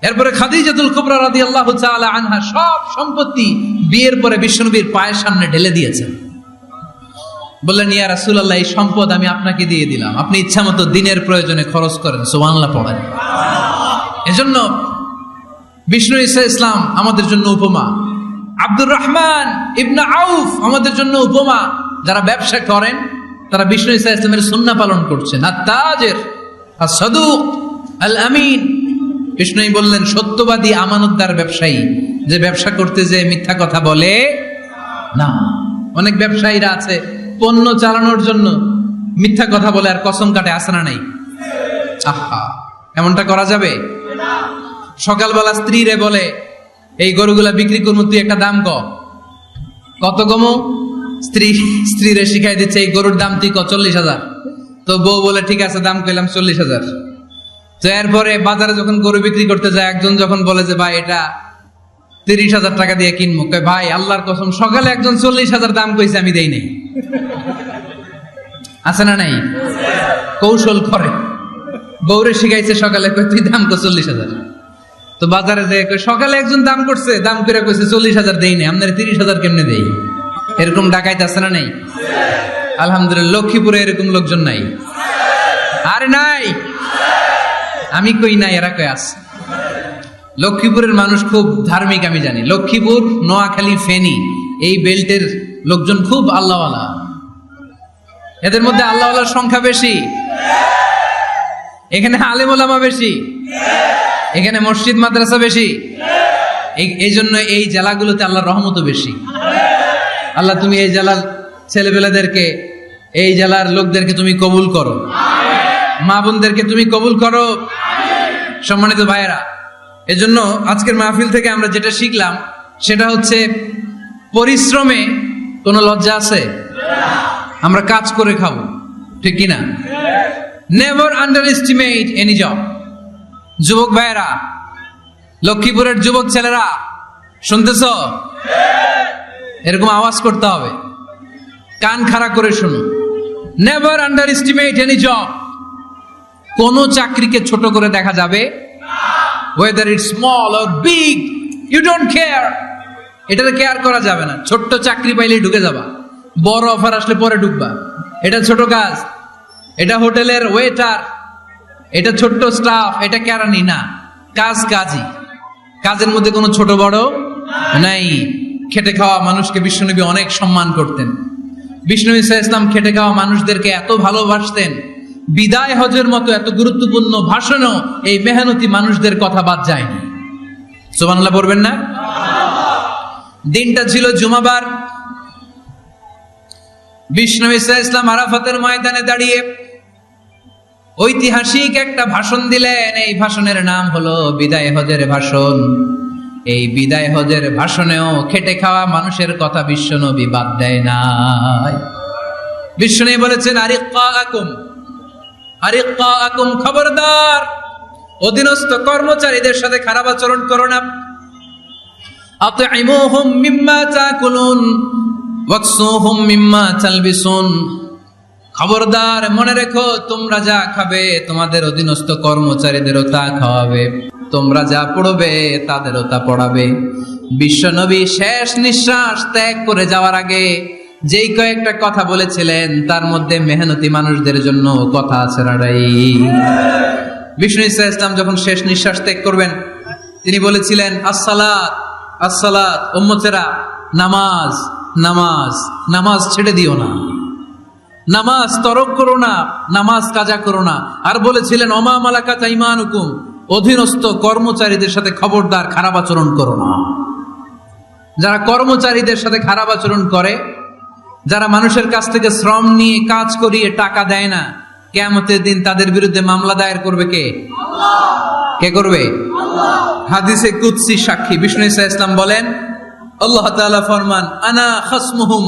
এরপরে খাদিজাতুল কুবরা রাদিয়াল্লাহু তাআলা আনহা সব সম্পত্তি বিয়ের পরে বিশ্বনবীর পায়ের সামনে ঢেলে দিয়েছেন। বললেন, ইয়া রাসূলুল্লাহ, এই সম্পদ আমি আপনাকে দিয়ে দিলাম, আপনি ইচ্ছামতো দিনের প্রয়োজনে খরচ করেন। সুবহানাল্লাহ পড়েন। এজন্য বিষ্ণু ইসলাম আমাদের জন্য উপমা, আব্দুর রহমান ইবনে আউফ আমাদের জন্য উপমা। যারা ব্যবসা করেন তারা বিষ্ণু ইসলামের সুন্নাহ পালন করছেন। আত-তাজির আস-সাদুক আল-আমিন। বিষ্ণু বললেন, সত্যবাদী আমানতদার ব্যবসায়ী, যে ব্যবসা করতে যে মিথ্যা কথা বলে না। অনেক ব্যবসায়ীরা আছে পণ্য চালানোর জন্য মিথ্যা কথা বলে আর কসম কাটে, আছে না নাই? আহা, এমনটা করা যাবে? সকালবেলা স্ত্রীরে বলে, এই গরুগুলা বিক্রি করবো, তুই একটা দাম কত কমো? স্ত্রীরে শিখাই দিচ্ছে, এই গরুর দাম তুই 40,000। তো বউ বলে, ঠিক আছে, দাম কইলাম 40,000। তো এরপরে বাজারে যখন গরু বিক্রি করতে যায়, একজন যখন বলে যে ভাই এটা 30,000 টাকা দিয়ে কিনবো, কয় ভাই আল্লাহর কসম সকালে একজন 40,000 দাম কইছে, আমি দেই নাই। আছে না নাই? কৌশল করে, বউরে শিখাইছে সকালে, কয় তুই দাম কর 40,000। তো বাজারে যে সকালে একজন দাম করছে, দাম করে কইছে 40,000 দেই নাই, আপনার 30,000 কেমনে দেই? এরকম ডাকাইতে আছে না নাই? আলহামদুলিল্লাহ, লক্ষ্মীপুরে এরকম লোকজন নাই। আরে নাই, আমি কই নাই, এরা কই আছে। লক্ষ্মীপুরের মানুষ খুব ধার্মিক, আমি জানি। লক্ষ্মীপুর, নোয়াখালী, ফেনী এই বেল্টের লোকজন খুব আল্লাহওয়ালা, এদের মধ্যে আল্লাহওয়ালার সংখ্যা বেশি, এখানে আলেম ওলামা বেশি, এখানে মসজিদ মাদ্রাসা বেশি, এই জন্য এই জেলাগুলোতে আল্লাহর রহমতও বেশি। আল্লাহ তুমি এই জেলার ছেলেপেলেদেরকে, এই জেলার লোকদেরকে তুমি কবুল করো, মা বোনদেরকে তুমি কবুল করো। সম্মানিত ভাইয়েরা, এজন্য আজকের মাহফিল থেকে আমরা যেটা শিখলাম সেটা হচ্ছে পরিশ্রমে কোনো লজ্জা আছে? আমরা কাজ করে খাবো, ঠিক কিনা? Never under estimate any job. যুবক ভাইয়েরা, লক্ষ্মীপুরের যুবক ছেলেরা শুনতেছ? এরকম আওয়াজ করতে হবে, কান খাড়া করে শুনো। Never under estimate any job. কোন চাকরিকে ছোট করে দেখা যাবে, whether it's small or big, you don't care. এটাতে কেয়ার করা যাবে না। ছোট্ট চাকরি পাইলেই ঢুকে যাবা, বড় অফার আসলে পরে ঢুকবা। এটা ছোট কাজ, এটা হোটেলের ওয়েটার, এটা ছোট্ট স্টাফ, এটা কেরানি না, কাজ কাজই। কাজের মধ্যে কোনো ছোট বড় নাই। খেটে খাওয়া মানুষকে বিশ্বনবী অনেক সম্মান করতেন। বিশ্বনবী সাল্লাল্লাহু আলাইহি ওয়াসাল্লাম খেটে খাওয়া মানুষদেরকে এত ভালোবাসতেন, বিদায় হজের মতো এত গুরুত্বপূর্ণ ভাষণও এই মেহনতি মানুষদের কথা বাদ যায়নি। সুবহানাল্লাহ পড়বেন না? দিনটা ছিল জুমাবার। বিশ্বনবী সাল্লাল্লাহু আলাইহি ওয়াসাল্লাম আরাফাতের ময়দানে দাঁড়িয়ে ঐতিহাসিক একটা ভাষণ দিলেন। এই ভাষণের নাম হলো বিদায় হজের ভাষণ। এই বিদায় হজের ভাষণেও খেটে খাওয়া মানুষের কথা বিশ্বনবী বাদ দেয় নাই। বিশ্বনবী বলেছেন, আরিক্কাকুম, খবরদার, অধীনস্থ কর্মচারীদের সাথে খারাপ আচরণ করো না। আতঈমুহুম মিম্মা তাকুলুন ওয়াকসুহুম মিম্মা তালবিসুন। খবরদার, মনে রেখো, তোমরা যা খাবে তোমাদের অধীনস্থ কর্মচারীদেরও তা খাওয়াবে, তোমরা যা পড়বে তাদেরও তা পড়াবে। বিশ্বনবী শেষ নিঃশ্বাস ত্যাগ করে যাওয়ার আগে যেই কয়েকটা কথা বলেছিলেন তার মধ্যে মেহনতি মানুষদের জন্য কথা আছে রাড়াই। বিষ্ণু ইসা ইসলাম যখন শেষ নিঃশ্বাস ত্যাগ করবেন, তিনি বলেছিলেন, আসসালাত আসসালাত, উম্মতেরা নামাজ নামাজ, নামাজ ছেড়ে দিও না, নামাজ তরক করো না, নামাজ কাজা করো না। আর বলেছিলেন, ওমা মালাকাত আইমানুকুম, অধীনস্থ কর্মচারীদের সাথে খবরদার খারাপ আচরণ করো না। যারা কর্মচারীদের সাথে খারাপ আচরণ করে, যারা মানুষের কাছ থেকে শ্রম নিয়ে কাজ করিয়ে টাকা দেয় না, কিয়ামতের দিন তাদের বিরুদ্ধে মামলা দায়ের করবে কে? কে করবে? হাদিসে কুদসি সাক্ষী বিষ্ণু ইসা ইসলাম বলেন, আল্লাহ তাআলা ফরমান, আনা খাসমুহুম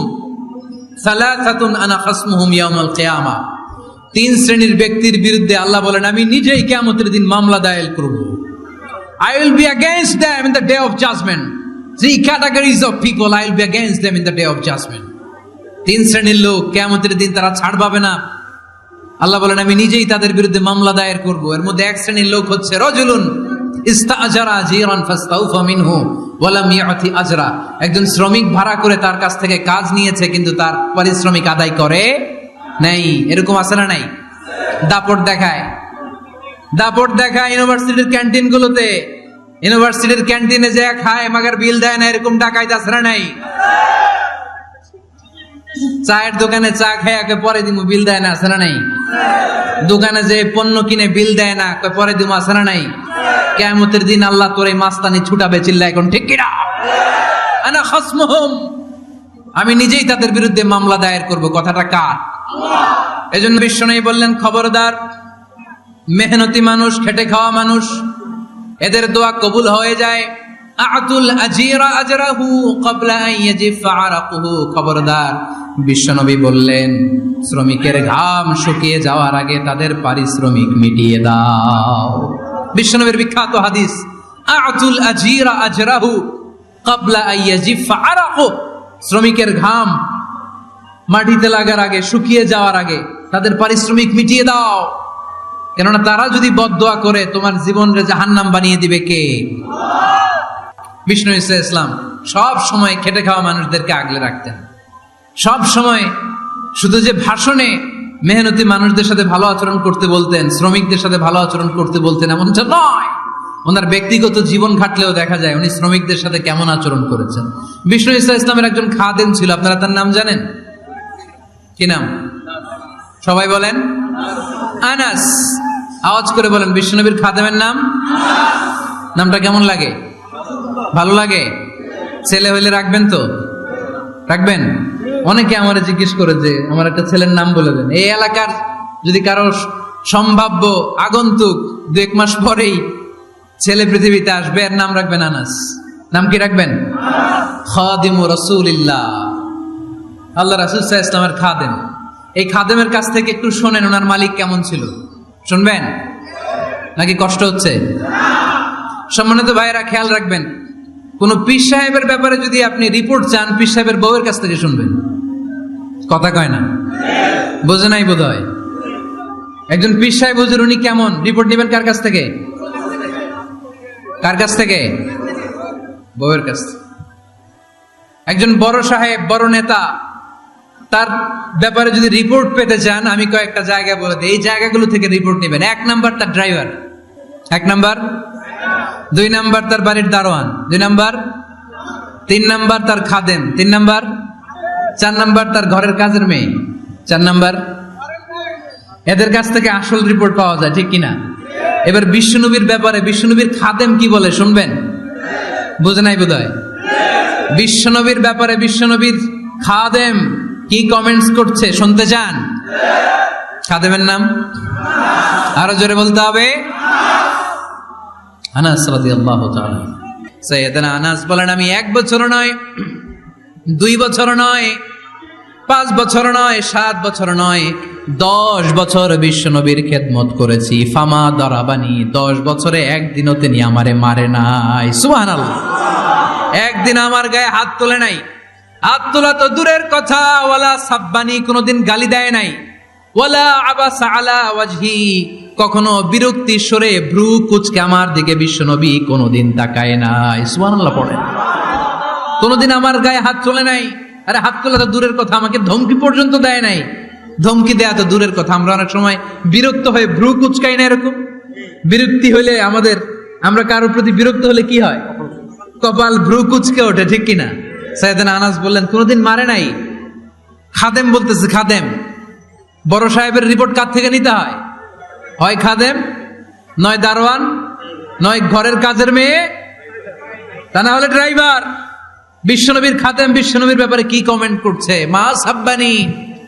সালাসাতুন আনা খাসমুহুম ইয়াউমাল কিয়ামা। তিন শ্রেণীর ব্যক্তির বিরুদ্ধে আল্লাহ বলেন, আমি নিজেই কিয়ামতের দিন মামলা দায়ের করব। I will be against them in the day of judgment. Three categories of people, I will be against them in the day of judgment. তিন শ্রেণীর লোক কিয়ামতের দিন তারা ছাড় পাবে না। আল্লাহ বলেন, আমি নিজেই তাদের বিরুদ্ধে মামলা দায়ের করব। এর মধ্যে এক শ্রেণীর লোক হচ্ছে রাজুলুন ইস্তাআজারা জিরান ফাস্তাউফা মিনহু ওয়া লাম ইয়াতি আজরা। একজন শ্রমিক ভাড়া করে তার কাছ থেকে কাজ নিয়েছে, কিন্তু তার পারিশ্রমিক আদায় করে নাই। এরকম আছে না নাই? দাপট দেখায়, দাপট দেখায় ইউনিভার্সিটির ক্যান্টিন গুলোতে। ইউনিভার্সিটির ক্যান্টিনে যে খায় মাগার বিল দেয় না, এরকম ডাকাইত আছে না নাই? চায়ের দোকানে চা খায় পরে দিমু, বিল দেয় না, আছে না নাই? দোকানে যে পণ্য কিনে বিল দেয় না, পরে দিমু, আছে না নাই? কিয়ামতের দিন আল্লাহ তোর এই মাস্তানি ছুটাবে, চিল্লা এখন ঠিক কিনা? আনা খাসমুহুম, আমি নিজেই তাদের বিরুদ্ধে মামলা দায়ের করব। কথাটা কার? এজন্য বিশ্বনবী বললেন, খবরদার, মেহনতি মানুষ, খেটে খাওয়া মানুষ, এদের দোয়া কবুল হয়ে যায়। আতুল আজিরা আজরাহু ক্বাবলা আন ইয়াজিফা আরাকুহু। খবরদার, বিশ্বনবী বললেন, শ্রমিকের ঘাম শুকিয়ে যাওয়ার আগে তাদের পারিশ্রমিক মিটিয়ে দাও। বিশ্বনবীর বিখ্যাত হাদিস, আতুল আজিরা আজরাহু ক্বাবলা আন ইয়াজিফা আরাকুহু। শ্রমিকের ঘাম মাটিতে লাগার আগে, শুকিয়ে যাওয়ার আগে তাদের পারিশ্রমিক মিটিয়ে দাও। কেননা তারা যদি বদদোয়া করে তোমার জীবনরে জাহান্নাম বানিয়ে দিবে কে? বিষ্ণু ইসা ইসলাম সব সময় খেটে খাওয়া মানুষদেরকে আগলে রাখতেন। সব সময় শুধু যে ভাষণে মেহনতি মানুষদের সাথে ভালো আচরণ করতে বলতেন, শ্রমিকদের সাথে ভালো আচরণ করতে বলতেন, এমনটা নয়। ওনার ব্যক্তিগত জীবন ঘাটলেও দেখা যায় উনি শ্রমিকদের সাথে কেমন আচরণ করেছেন। বিষ্ণু ঈসা ইসলামের একজন খাদেম ছিল, আপনারা তার নাম জানেন? কি নাম? সবাই বলেন আনাস। আওয়াজ করে বলেন বিশ্বনবীর খাদেমের নাম। নামটা কেমন লাগে? ভালো লাগে? ছেলে হইলে রাখবেন তো? রাখবেন? অনেকে আমার জিজ্ঞেস করে যে আমার একটা ছেলের নাম বলে দেন। এই এলাকার যদি কারো সম্ভাব্য আগন্তুক 2-1 মাস পরেই ছেলে পৃথিবীতে আসবে, এর নাম রাখবেন আনাস। নাম কি রাখবেন? খাদিমু রাসূলিল্লাহ, আল্লাহ রাসূল সাল্লাল্লাহু আলাইহি ওয়াসাল্লামের খাদেম। এই খাদেমের কাছ থেকে একটু শোনেন ওনার মালিক কেমন ছিল। শুনবেন নাকি কষ্ট হচ্ছে? সম্মানিত ভাইয়েরা খেয়াল রাখবেন, কোন পীর সাহেবের ব্যাপারে যদি আপনি রিপোর্ট চান, পীর সাহেবের বউয়ের কাছ থেকে শুনবেন। কথা কয় না? বোঝে নাই বোধ হয়। একজন পীর সাহেব হুজুর উনি কেমন, রিপোর্ট নেবেন কার কাছ থেকে? কার কাছ থেকে? বউয়ের কাছ থেকে। একজন বড় সাহেব, বড় নেতা, তার ব্যাপারে যদি রিপোর্ট পেতে চান, আমি কয়েকটা জায়গা বলে দিই, এই জায়গাগুলো থেকে রিপোর্ট নেবেন। 1 নাম্বার তার ড্রাইভার, 1 নাম্বার। 2 নাম্বার তার বাড়ির দারোয়ান, 2 নাম্বার। 3 নাম্বার তার খাদেম, 3 নাম্বার। 4 নাম্বার তার ঘরের কাজের মেয়ে, 4 নাম্বার। এদের কাছ থেকে আসল রিপোর্ট পাওয়া যায়, ঠিক কিনা? এবার বিশ্বনবীর ব্যাপারে বিশ্বনবীর খাদেম কি বলে শুনবেন? বুঝে নাই বোধ হয়। বিশ্বনবীর ব্যাপারে বিশ্বনবীর খাদেম কি কমেন্টস করছে শুনতে চান? খাদেমের নাম আরো জোরে বলতে হবে। আনাস রাদিয়াল্লাহু তাআলা। সাইয়েদনা আনাস বলেন, আমি 1 বছর নয়, 2 বছর নয়, 5 বছর নয়, 7 বছর নয়, 10 বছর বিশ্বনবীর খেদমত করেছি। ফামা দারাবানি, 10 বছরে একদিনও তিনি আমারে মারে নাই। সুবহানাল্লাহ। একদিন আমার গায়ে হাত তোলে নাই। হাত তোলা তো দূরের কথা, ওয়ালা সাব্বানি, কোনদিন গালি দেয় নাই। ওয়ালা আবাসা আলা ওয়াজহি, কখনো বিরক্তি সরে ভ্রু কুচকে আমার দিকে বিশ্বনবী কোনদিন তাকায় নাই। সুবহানাল্লাহ পড়েন। কোনদিন আমার গায়ে হাত তোলে নাই। আরে হাত তোলা তো দূরের কথা, আমাকে ধমকি পর্যন্ত দেয় নাই। ধমকি দেয়া তো দূরের কথা, আমরা অনেক সময় বিরক্ত হয়ে ভ্রু কুচকাই না। এরকম বিরক্তি হলে আমরা কারোর প্রতি বিরক্ত হলে কি হয়? কপাল ভ্রু কুচকে ওঠে, ঠিক কিনা? সাইয়েদনা আনাস বললেন কোনদিন মারে নাই। খাদেম বলতেছে, খাদেম। বড় সাহেবের রিপোর্ট কার থেকে নিতে হয়? হয় খাদেম, নয় দারোয়ান, নয় ঘরের কাজের মেয়ে, তা না হলে ড্রাইভার। বিশ্বনবীর খাদেম বিশ্বনবীর ব্যাপারে কি কমেন্ট করছে? মা সাব্বানি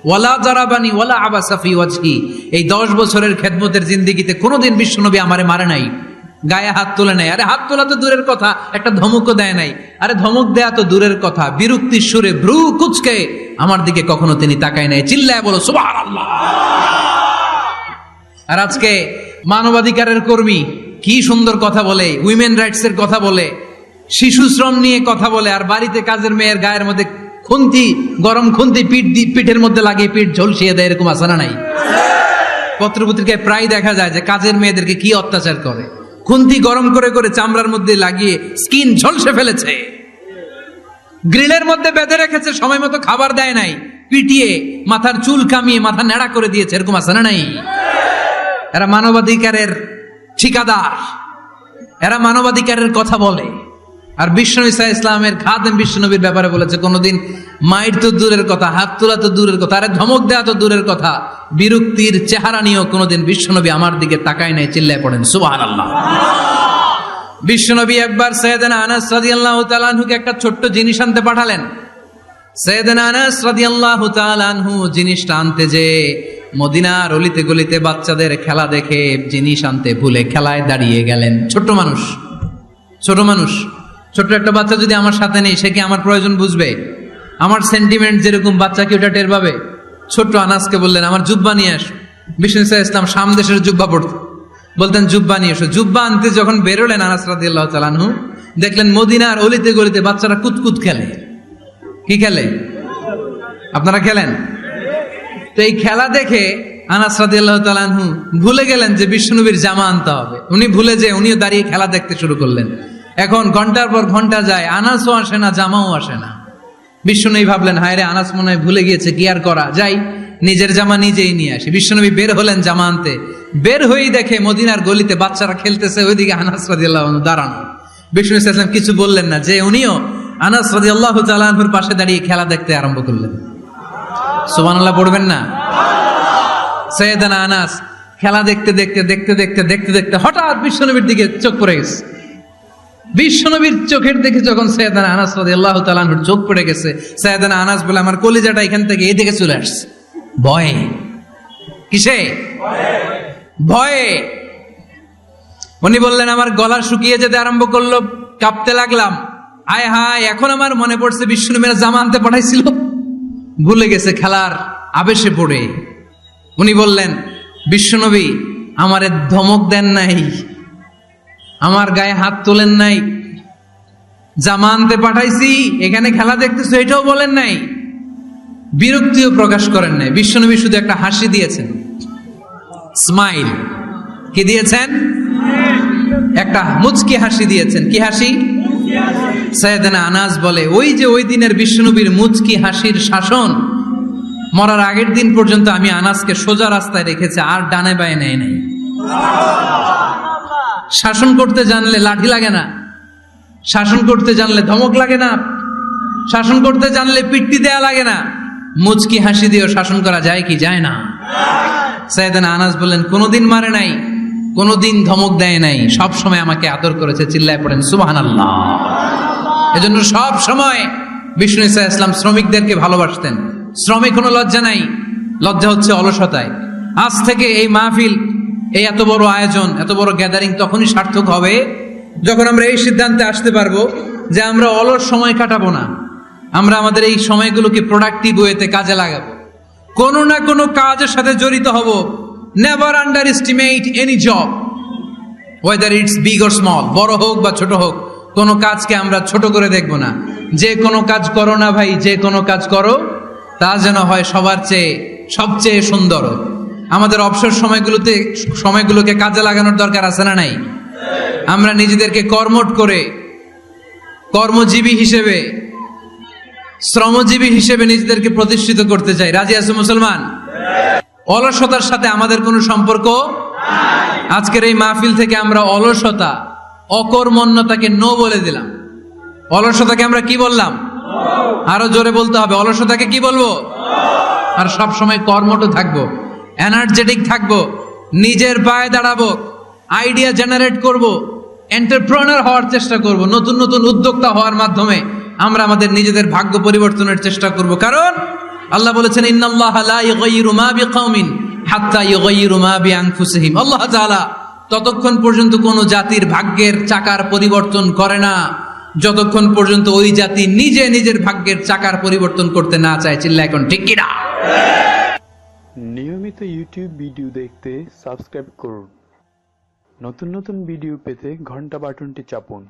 ওয়ালা জারাবানি ওয়ালা আবাসা ফি ওয়াজহি, এই 10 বছরের খেদমতের জিন্দেগিতে কোনোদিন বিশ্বনবী আমারে মারে নাই, গায়ে হাত তোলে নাই। আরে হাত তোলা তো দূরের কথা, একটা ধমকও দেয় নাই। আরে ধমক দেয়া তো দূরের কথা, বিরক্তির সুরে ভ্রু কুচকে আমার দিকে কখনো তিনি তাকায় নাই। চিল্লায় বলো সুবহানাল্লাহ। আর আজকে মানবাধিকারের কর্মী কি সুন্দর কথা বলে, উইমেন রাইটস এর কথা বলে, শিশু শ্রম নিয়ে কথা বলে, আর বাড়িতে কাজের মেয়ের গায়ের মধ্যে খুন্তি, গরম খুন্তি পিঠের মধ্যে লাগিয়ে পিঠ ঝলসিয়ে দেয়। এরকম আছে না নাই? পত্রপত্রিকায় প্রায় দেখা যায় যে কাজের মেয়েদেরকে কি অত্যাচার করে। খুন্তি গরম করে করে চামড়ার মধ্যে লাগিয়ে স্কিন ঝলসে ফেলেছে, গ্রিলের মধ্যে বেঁধে রেখেছে, সময় মতো খাবার দেয় নাই, পিটিয়ে মাথার চুল কামিয়ে মাথা নেড়া করে দিয়েছে। এরকম আছে না নাই? এরা মানবাধিকারের ঠিকাদার, এরা মানবাধিকারের কথা বলে। আর বিশ্বনবী সাল্লাল্লাহু আলাইহি ওয়াসাল্লামের খাদেম বিশ্বনবীর ব্যাপারে বলেছে কোনোদিন মাইর তো দূরের কথা, হাত তোলা তো দূরের কথা, আরে ধমক দেয়া তো দূরের কথা, বিরক্তির চেহারা নিয়েও কোনোদিন বিশ্বনবী আমার দিকে তাকায় নাই। চিল্লায় পড়েন সুবহানাল্লাহ। বিশ্বনবী একবার সাইয়েদনা আনাস রাদিয়াল্লাহু তাআলা আনহুকে একটা ছোট্ট জিনিস আনতে পাঠালেন। সাইয়েদনা আনাস রাদিয়াল্লাহু তাআলা আনহু জিনিসটা আনতে যে মদিনার অলিতে গলিতে বাচ্চাদের খেলা দেখে জিনিস আনতে ভুলে খেলায় দাঁড়িয়ে গেলেন। ছোট মানুষ, ছোট্ট একটা বাচ্চা যদি আমার সাথে নেই, সে কি আমার প্রয়োজন বুঝবে? আমার সেন্টিমেন্ট যেরকম বাচ্চা কি ওটা টের পাবে? ছোট্ট আনাসকে বললেন আমার জুব্বা নিয়ে আস। বিষ্ণু সাল্লাল্লাহু আলাইহি ওয়াসাল্লাম শাম দেশের জুব্বা পড়তেন, বলতেন জুব্বা নিয়ে এসো। জুব্বা আনতে যখন বেরোলেন আনাস রাদিয়াল্লাহু তাআলা আনহু, দেখলেন মদিনার অলিতে গলিতে বাচ্চারা কুতকুত খেলে। কি খেলে? আপনারা খেলেন তো? এই খেলা দেখে আনাস রাদিয়াল্লাহু তাআলা আনহু ভুলে গেলেন যে বিশ্বনবীর জামা আনতে হবে। উনি ভুলে যে উনিও দাঁড়িয়ে খেলা দেখতে শুরু করলেন। এখন ঘন্টার পর ঘন্টা যায়, আনাসও আসে না, জামাও আসে না। বিশ্বনবী ভাবলেন হায় রে, আনাস মনে হয় ভুলে গিয়েছে, কি আর করা যায়। নিজের জামা নিজেই নিয়ে আসি। বিশ্বনবী বের হলেন জামা আনতে, বের হয়েই দেখে মদিনার গলিতে বাচ্চারা খেলতেছে, ওইদিকে আনাস রাদিয়াল্লাহু আনহু দাঁড়ানো। বিষ্ণু সাল্লাল্লাহু আলাইহি ওয়াসাল্লাম কিছু বললেন না, যে উনিও আনাস রাদিয়াল্লাহু তাআলা আনহুর পাশে দাঁড়িয়ে খেলা দেখতে আরম্ভ করলেন। সুবহানাল্লাহ পড়বেন না? সাইয়েদানা আনাস খেলা দেখতে দেখতে দেখতে দেখতে দেখতে দেখতে হঠাৎ বিশ্বনবীর দিকে চোখ পড়ে গেছে। বিশ্বনবীর চোখের দিকে যখন সাইয়েদানা আনাস রাদিয়াল্লাহু তাআলা আনহুর চোখ পড়ে গেছে, সাইয়েদানা আনাস বলে, আমার কলিজাটা এখান থেকে এদিকে চলে আসছে ভয়ে। কিসে? ভয়ে। উনি বললেন, আমার গলা শুকিয়ে যেতে আরম্ভ করলো, কাঁপতে লাগলাম। আয় হায়, এখন আমার মনে পড়ছে বিশ্বনবীর জামা আনতে পাঠাইছিল, ভুলে গেছে খেলার আবেশে পড়ে। উনি বললেন, বিশ্বনবী আমারে ধমক দেন নাই, আমার গায়ে হাত তোলেন নাই, জামা আনতে পাঠাইছি এখানে খেলা দেখতেছো এটাও বলেন নাই, বিরক্তিও প্রকাশ করেন নাই। বিশ্বনবী শুধু একটা হাসি দিয়েছেন, স্মাইল। কি দিয়েছেন? একটা মুচকি হাসি দিয়েছেন। কি হাসি? সাইয়েদানা আনাস বলে, ওই যে ওই দিনের বিশ্বনবীর মুচকি হাসির শাসন মরার আগের দিন পর্যন্ত আমি আনাসকে সোজা রাস্তায় রেখেছি, আর ডানে বায়ে নেয় নাই। শাসন করতে জানলে লাঠি লাগে না, শাসন করতে জানলে ধমক লাগে না, শাসন করতে জানলে পিট্টি দেয়া লাগে না। মুচকি হাসি দিয়েও শাসন করা যায় কি যায় না? সাইয়েদানা আনাস বললেন, কোনোদিন মারে নাই, কোনোদিন ধমক দেয় নাই, সব সময় আমাকে আদর করেছে। চিল্লায় পড়েন সুবহানাল্লাহ। এজন্য সব সময় বিষ্ণু ঈসা ইসলাম শ্রমিকদেরকে ভালোবাসতেন। শ্রমিক কোনো লজ্জা নাই, লজ্জা হচ্ছে অলসতায়। আজ থেকে এই মাহফিল, এই এত বড় আয়োজন, এত বড় গ্যাদারিং তখনই সার্থক হবে যখন আমরা এই সিদ্ধান্তে আসতে পারবো যে আমরা অলস সময় কাটাবো না, আমরা আমাদের এই সময়গুলোকে প্রোডাক্টিভ ওয়েতে কাজে লাগাবো, কোনো না কোনো কাজের সাথে জড়িত হব। Never under estimate any job, whether it's big or small, বড় হোক বা ছোট হোক, কোনো কাজকে আমরা ছোট করে দেখবো না। যে কোনো কাজ করো না ভাই, যে কোনো কাজ করো তা যেন হয় সবার চেয়ে সবচেয়ে সুন্দর। আমাদের অবসর সময়গুলোকে কাজে লাগানোর দরকার আছে না নাই? আমরা নিজেদেরকে কর্মঠ করে, কর্মজীবী হিসেবে, শ্রমজীবী হিসেবে নিজেদেরকে প্রতিষ্ঠিত করতে চাই। রাজি আছো মুসলমান? অলসতার সাথে আমাদের কোনো সম্পর্ক। আজকের এই মাহফিল থেকে আমরা অলসতা, অকর্মণ্যতাকে নো বলে দিলাম। অলসতাকে আমরা কি বললাম? আরো জোরে বলতে হবে, অলসতাকে কি বলবো? আর সব সময় কর্মঠ থাকবো, এনার্জেটিক থাকবো, নিজের পায়ে দাঁড়াবো, আইডিয়া জেনারেট করব, এন্টারপ্রেনার হওয়ার চেষ্টা করব, নতুন নতুন উদ্যোক্তা হওয়ার মাধ্যমে আমরা আমাদের নিজেদের ভাগ্য পরিবর্তনের চেষ্টা করব। কারণ আল্লাহ বলেছেন, ইন্নাল্লাহা লা ইউগাইয়িরু মা বিকাওমিন হাত্তা ইউগাইয়িরু মা বিআনফুসিহিম। আল্লাহ তাআলা ততক্ষণ পর্যন্ত কোন জাতির ভাগ্যের চাকার পরিবর্তন করে না যতক্ষণ পর্যন্ত ওই জাতি নিজে নিজের ভাগ্যের চাকার পরিবর্তন করতে না চায়। চিল্লা এখন ঠিক কিনা? নিয়মিত ইউটিউব ভিডিও দেখতে সাবস্ক্রাইব করুন। নতুন নতুন ভিডিও পেতে ঘন্টা বাটনটি চাপুন।